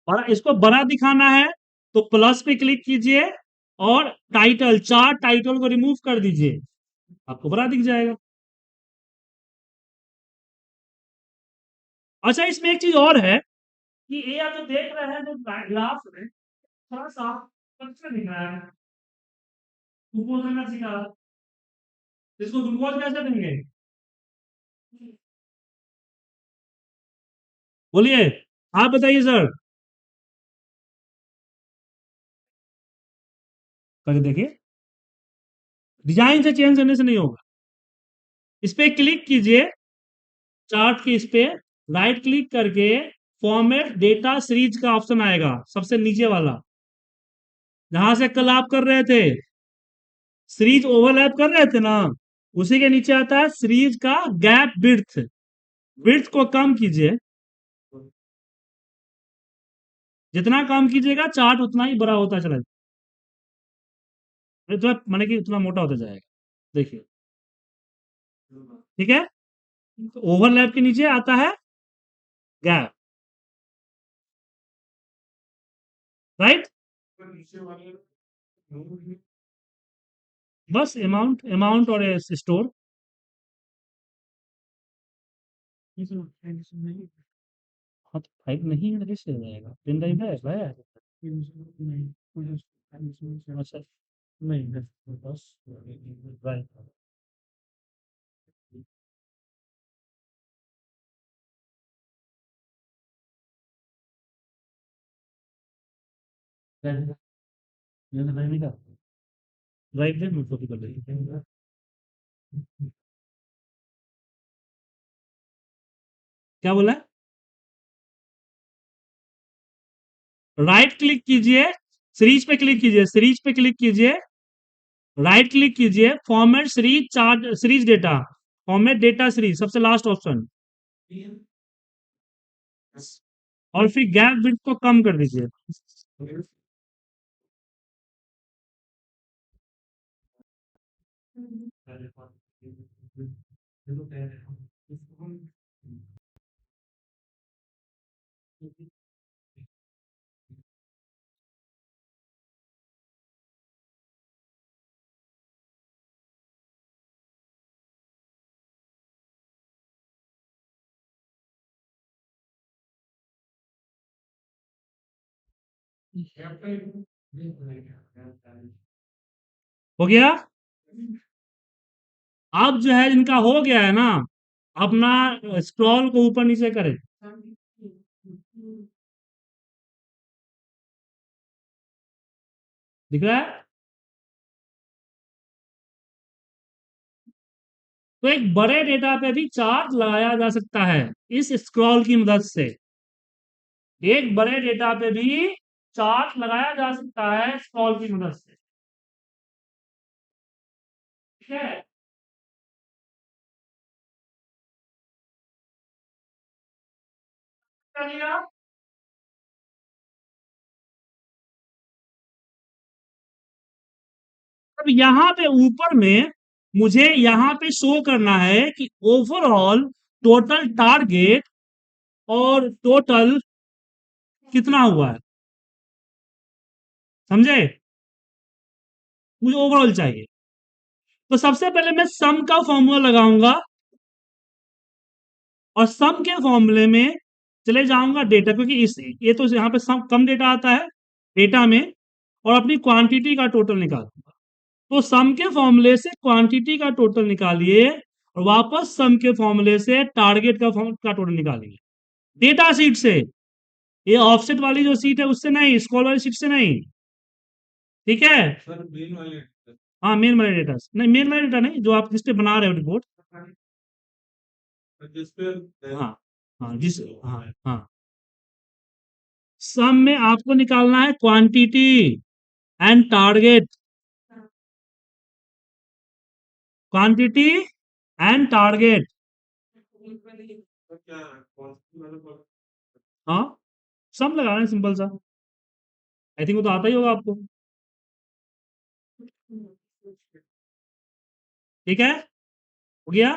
और इसको बड़ा दिखाना है तो प्लस पे क्लिक कीजिए और टाइटल, 4 टाइटल को रिमूव कर दीजिए, आपको बड़ा दिख जाएगा। अच्छा, इसमें एक चीज और है कि ये आप जो देख रहे हैं, जो ग्राफ में थोड़ा सा स्ट्रक्चर दिख रहा है, ग्लूकोज एनर्जी का, इसको ग्लूकोज कैसे देंगे? बोलिए, आप बताइए सर, करके देखिए। डिजाइन से चेंज करने से नहीं होगा। इस पे क्लिक कीजिए, चार्ट की इस पे राइट क्लिक करके फॉर्मेट डेटा सीरीज का ऑप्शन आएगा, सबसे नीचे वाला, जहां से कल आप कर रहे थे, सीरीज ओवरलैप कर रहे थे ना, उसी के नीचे आता है सीरीज का गैप विड्थ। विड्थ को कम कीजिए, जितना कम कीजिएगा चार्ट उतना ही बड़ा होता चला जाएगा, तो माने कि उतना मोटा होता जाएगा। देखिए, ठीक है। तो ओवरलैप के नीचे आता है गैप, राइट। बस अमाउंट, अमाउंट और स्टोर। हाँ तो 5 नहीं है तो कैसे हो जाएगा? पेन ड्राइव है? अच्छा, नहीं है, बस राइट। राइट है, मैं कॉपी कर लेंगे। क्या बोला? राइट क्लिक कीजिए, सीरीज पे क्लिक कीजिए, सीरीज पे क्लिक कीजिए, राइट क्लिक कीजिए, format series chart, series data, format data series, सबसे लास्ट ऑप्शन, और फिर गैप विड्थ को कम कर दीजिए। हो गया? अब जो है इनका हो गया है ना, अपना स्क्रॉल को ऊपर नीचे करें, दिख रहा है? तो एक बड़े डेटा पे भी चार्ट लगाया जा सकता है इस स्क्रॉल की मदद से। एक बड़े डेटा पे भी चार्ट लगाया जा सकता है स्क्रॉल की मदद से, ठीक है। चलिए, अब यहाँ पे ऊपर में मुझे यहाँ पे शो करना है कि ओवरऑल टोटल टारगेट और टोटल कितना हुआ है, समझे? मुझे ओवरऑल चाहिए। तो सबसे पहले मैं सम का फॉर्मूला लगाऊंगा, और सम के फॉर्मूले में चले जाऊंगा डेटा, क्योंकि इस ये तो यहाँ पे सम कम डेटा आता है डेटा में, और अपनी क्वांटिटी का टोटल निकालूंगा। तो सम के फॉर्मूले से क्वांटिटी का टोटल निकालिए, और वापस सम के फॉर्मूले से टारगेट का टोटल निकालिए, डेटा शीट से। ये ऑफसेट वाली जो सीट है उससे नहीं, स्कॉल वाली सीट से नहीं, ठीक है। हाँ, मेन वाले डेटा से नहीं, मेन वाले डेटा नहीं, जो आप जिस पे बना रहे हो रिपोर्ट। हाँ, हाँ जिस, हाँ हाँ, सम में आपको निकालना है quantity and target, quantity and target. हाँ, सम लगाना है सिंपल सा, आई थिंक वो तो आता ही होगा आपको, ठीक है। हो गया?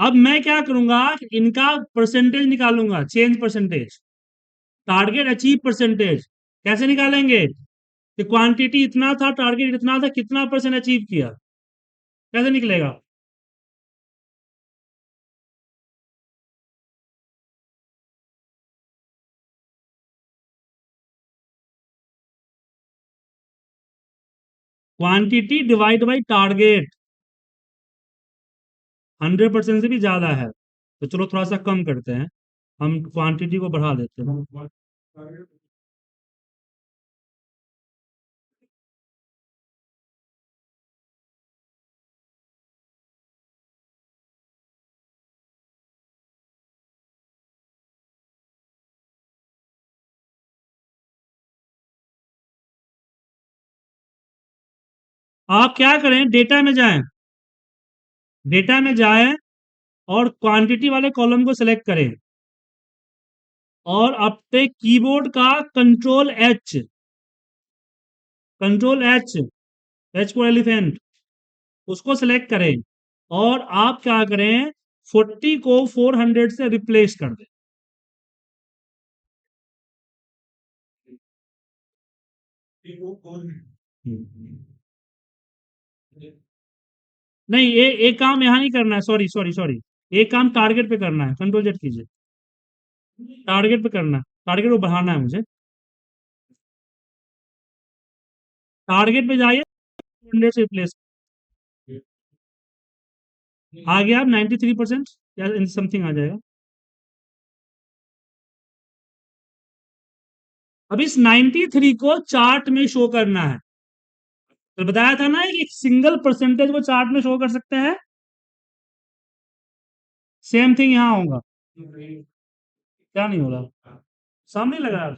अब मैं क्या करूंगा कि इनका परसेंटेज निकालूंगा, change percentage, target achieve percentage. कैसे निकालेंगे कि क्वांटिटी इतना था, टारगेट इतना था, कितना परसेंट अचीव किया, कैसे निकलेगा? क्वांटिटी डिवाइड बाई टारगेट 100% से भी ज्यादा है, तो चलो थोड़ा सा कम करते हैं, हम क्वांटिटी को बढ़ा देते हैं। आप क्या करें, डेटा में जाएं, डेटा में जाएं और क्वांटिटी वाले कॉलम को सिलेक्ट करें और अपने कीबोर्ड का control H, H for elephant, उसको सिलेक्ट करें और आप क्या करें, 40 को 400 से रिप्लेस कर दें। नहीं, ये एक काम यहाँ नहीं करना है, सॉरी सॉरी सॉरी, एक काम टारगेट पे करना है, कंट्रोल जेड कीजिए, टारगेट पे करना है, टारगेट को बढ़ाना है मुझे, टारगेट पे जाइए, 100 से रिप्लेस। आ गया आप 93% या समथिंग आ जाएगा। अब इस 93 को चार्ट में शो करना है, तो बताया था ना कि सिंगल परसेंटेज को चार्ट में शो कर सकते हैं, सेम थिंग यहाँ होगा। क्या नहीं हो रहा, सामने लगा है।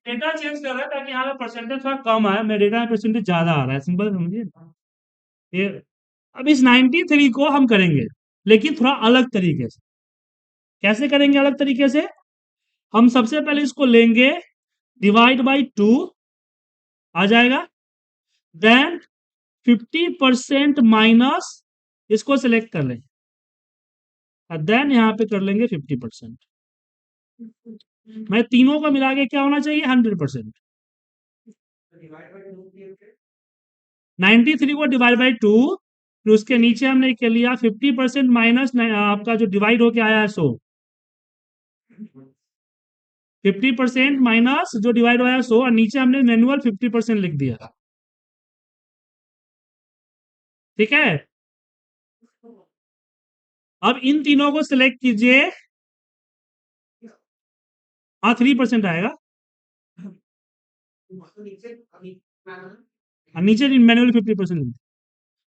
डेटा चेंज कर रहा है ताकि यहाँ पे परसेंटेज थोड़ा कम आए, मेरे डेटा में परसेंटेज ज्यादा आ रहा है, सिंपल समझिए ये। अब इस 93 को हम करेंगे, लेकिन थोड़ा अलग तरीके से। कैसे करेंगे अलग तरीके से? हम सबसे पहले इसको लेंगे, डिवाइड बाई 2 आ जाएगा, देन 50% माइनस, इसको सिलेक्ट कर लेंगे और देन यहाँ पे कर लेंगे 50%। मैं तीनों को मिला के क्या होना चाहिए, 100%। 93 को डिवाइड बाई 2, फिर उसके नीचे हमने क्या लिया, 50% माइनस आपका जो डिवाइड होके आया है, सो 50% माइनस जो डिवाइड हुआ है 100, और नीचे हमने मैनुअल 50% लिख दिया। ठीक है, अब इन तीनों को सिलेक्ट कीजिए, हाँ 3% आएगा, और नीचे मैनुअल 50%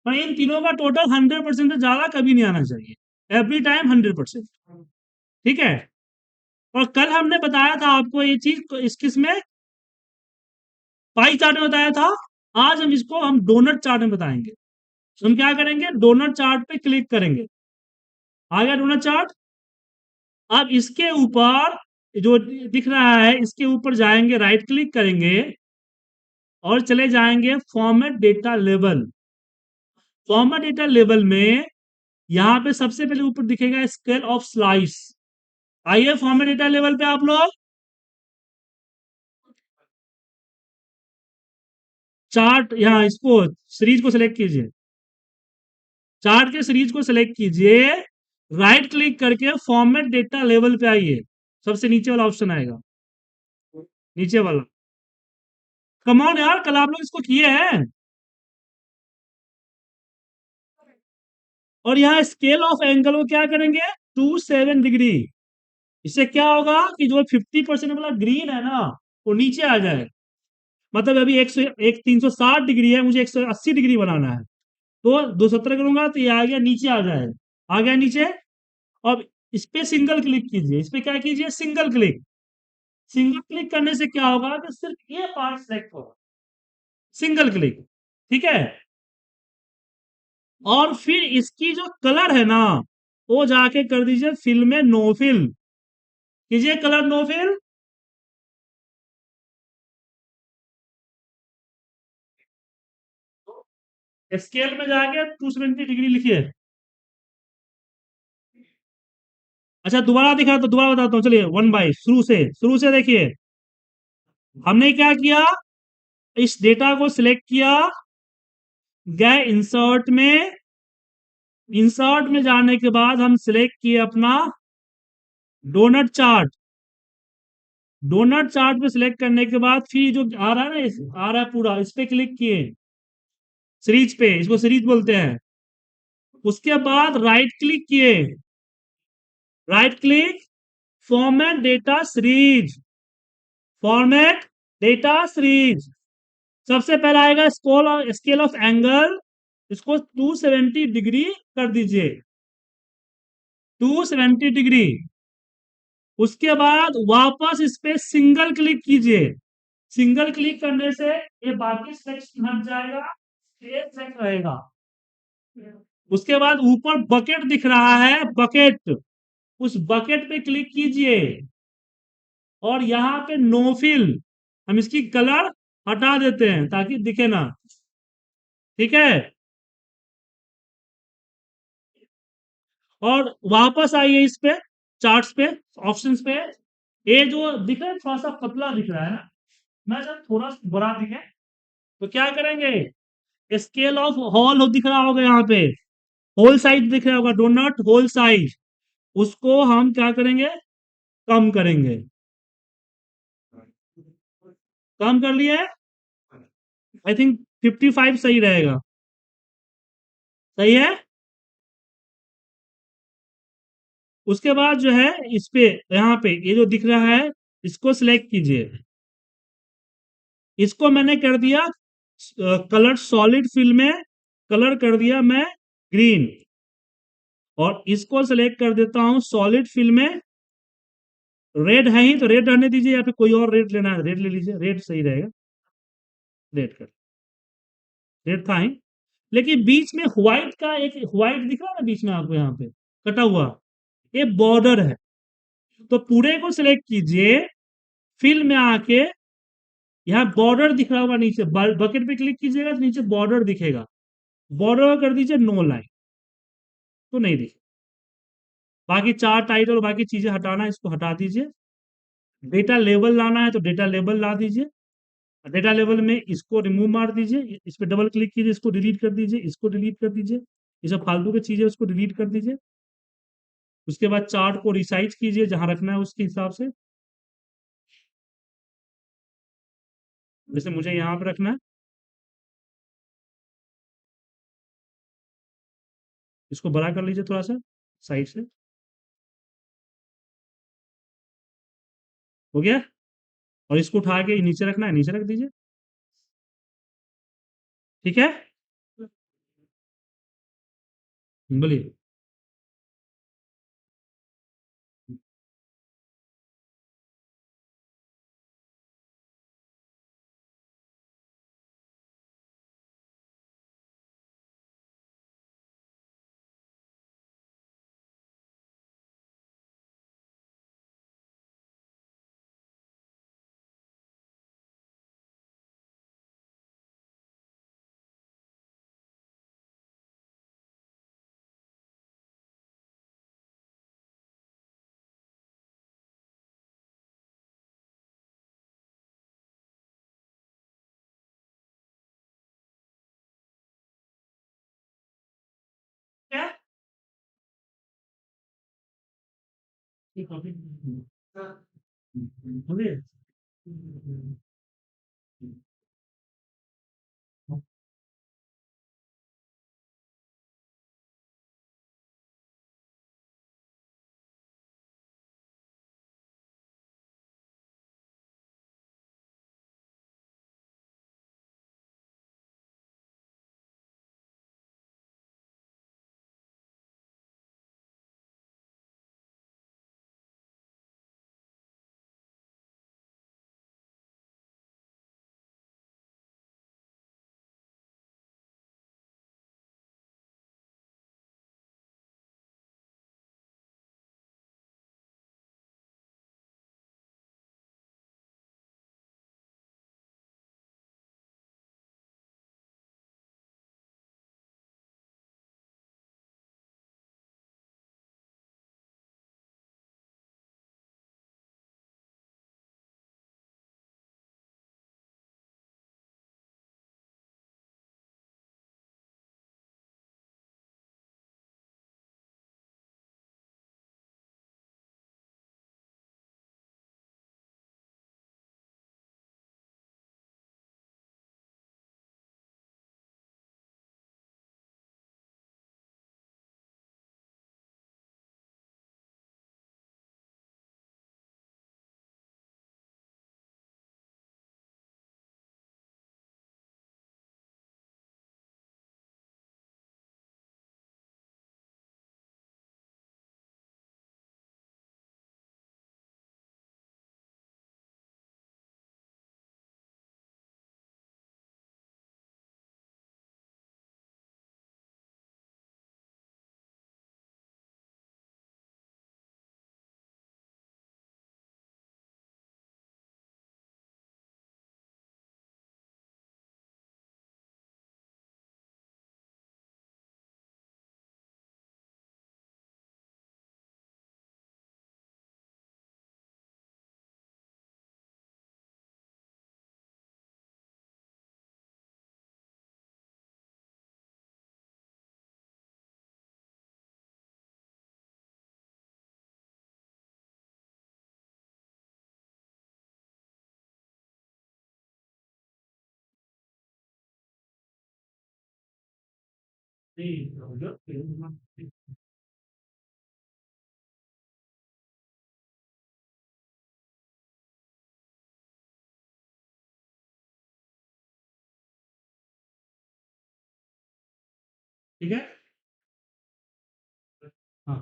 और इन तीनों का टोटल 100% से ज्यादा कभी नहीं आना चाहिए, एवरी टाइम 100%। ठीक है, और कल हमने बताया था आपको ये चीज, तो इस किस में, पाई चार्ट में बताया था, आज हम डोनट चार्ट में बताएंगे। हम क्या करेंगे, डोनट चार्ट पे क्लिक करेंगे, आ गया डोनट चार्ट। अब इसके ऊपर जो दिख रहा है, इसके ऊपर जाएंगे, राइट क्लिक करेंगे और चले जाएंगे format data level. Format data level में यहां पे सबसे पहले ऊपर दिखेगा स्केल ऑफ स्लाइस। आइए फॉर्मेट डेटा लेवल पे आप लोग, चार्ट, यहाँ इसको सीरीज को सिलेक्ट कीजिए, चार्ट के सीरीज को सिलेक्ट कीजिए, राइट क्लिक करके फॉर्मेट डेटा लेवल पे आइए, सबसे नीचे वाला ऑप्शन आएगा, नीचे वाला। कमॉन यार, कल आप लोग इसको किए हैं। और यहाँ स्केल ऑफ एंगल को क्या करेंगे, 27 डिग्री। इससे क्या होगा कि जो 50% वाला ग्रीन है ना, वो नीचे आ जाए। मतलब अभी 360 डिग्री है, मुझे 180 डिग्री बनाना है, तो 270 करूंगा तो ये आ गया, नीचे आ जाए, आ गया नीचे। अब इस पे सिंगल क्लिक कीजिए, इस पे क्या कीजिए, सिंगल क्लिक। सिंगल क्लिक करने से क्या होगा कि सिर्फ ये पार्ट सेलेक्ट होगा, सिंगल क्लिक। ठीक है। और फिर इसकी जो कलर है ना, वो जाके कर दीजिए फिल में नो फिल, कीजिए कलर नो फिल। स्केल में जाके 270 डिग्री लिखिए। अच्छा दोबारा दिखा तो दोबारा बताता हूँ, चलिए वन बाई शुरू से देखिए। हमने क्या किया, इस डेटा को सिलेक्ट किया, गए इंसर्ट में। इंसर्ट में जाने के बाद हम सिलेक्ट किए अपना डोनट चार्ट। डोनट चार्ट पे सिलेक्ट करने के बाद फिर जो आ रहा है ना, आ रहा है पूरा, इस पे क्लिक किए, सीरीज पे, इसको सीरीज बोलते हैं। उसके बाद राइट क्लिक किए, right click, format data series, format data series. सबसे पहला आएगा स्केल ऑफ एंगल, इसको 270 डिग्री कर दीजिए, 270 डिग्री। उसके बाद वापस इस पे सिंगल क्लिक कीजिए। सिंगल क्लिक करने से ये बाकी सेक्शन हट जाएगा, ये सेक्शन रहेगा। उसके बाद ऊपर बकेट दिख रहा है, बकेट, उस बकेट पे क्लिक कीजिए और यहाँ पे नो फिल, हम इसकी कलर हटा देते हैं ताकि दिखे ना। ठीक है। और वापस आइए इस पे, चार्ट्स पे, ऑप्शंस पे। ये जो दिख रहा है थोड़ा सा पतला दिख रहा है ना, मैं जब थोड़ा सा बड़ा दिखे तो क्या करेंगे, स्केल ऑफ हॉल दिख रहा होगा यहाँ पे, होल साइज दिख रहा होगा, डोनट होल साइज, उसको हम क्या करेंगे, कम करेंगे। कम कर लिए, आई थिंक 55 सही रहेगा। सही है। उसके बाद जो है इस पे, यहाँ पे ये जो दिख रहा है, इसको सिलेक्ट कीजिए। इसको मैंने कर दिया कलर सॉलिड फिल में, कलर कर दिया मैं ग्रीन। और इसको सिलेक्ट कर देता हूं सॉलिड फिल में, रेड है ही तो रेड रहने दीजिए, या फिर कोई और रेड लेना है रेड ले लीजिए, रेड सही रहेगा। रेड कर, रेड था ही। लेकिन बीच में व्हाइट का एक व्हाइट दिख रहा है ना बीच में आपको, यहाँ पे कटा हुआ, ये बॉर्डर है। तो पूरे को सिलेक्ट कीजिए, फिल में आके यहाँ बॉर्डर दिख रहा होगा नीचे, बकेट पे क्लिक कीजिएगा तो नीचे बॉर्डर दिखेगा, बॉर्डर कर दीजिए नो लाइन, तो नहीं दिखे। बाकी चार टाइटल और बाकी चीजें हटाना है, इसको हटा दीजिए। डेटा लेवल लाना है तो डेटा लेवल ला दीजिए, डेटा लेवल में इसको रिमूव मार दीजिए, इस पर डबल क्लिक कीजिए, इसको डिलीट कर दीजिए, इसको डिलीट कर दीजिए, ये सब फालतू की चीजें उसको डिलीट कर दीजिए। उसके बाद चार्ट को रिसाइज कीजिए जहां रखना है उसके हिसाब से, जैसे मुझे यहाँ पे रखना है, इसको बड़ा कर लीजिए थोड़ा सा साइड से। हो गया। और इसको उठा के नीचे रखना है, नीचे रख दीजिए। ठीक है। बोलिए। क्या, ये कॉपी हो गया। ठीक है। हाँ,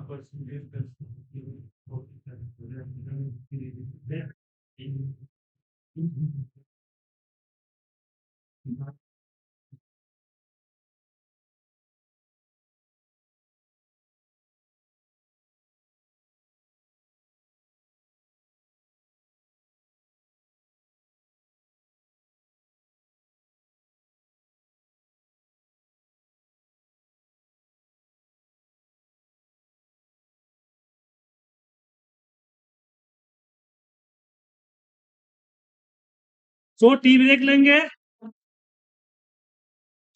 सो टी ब्रेक लेंगे।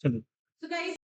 चलो।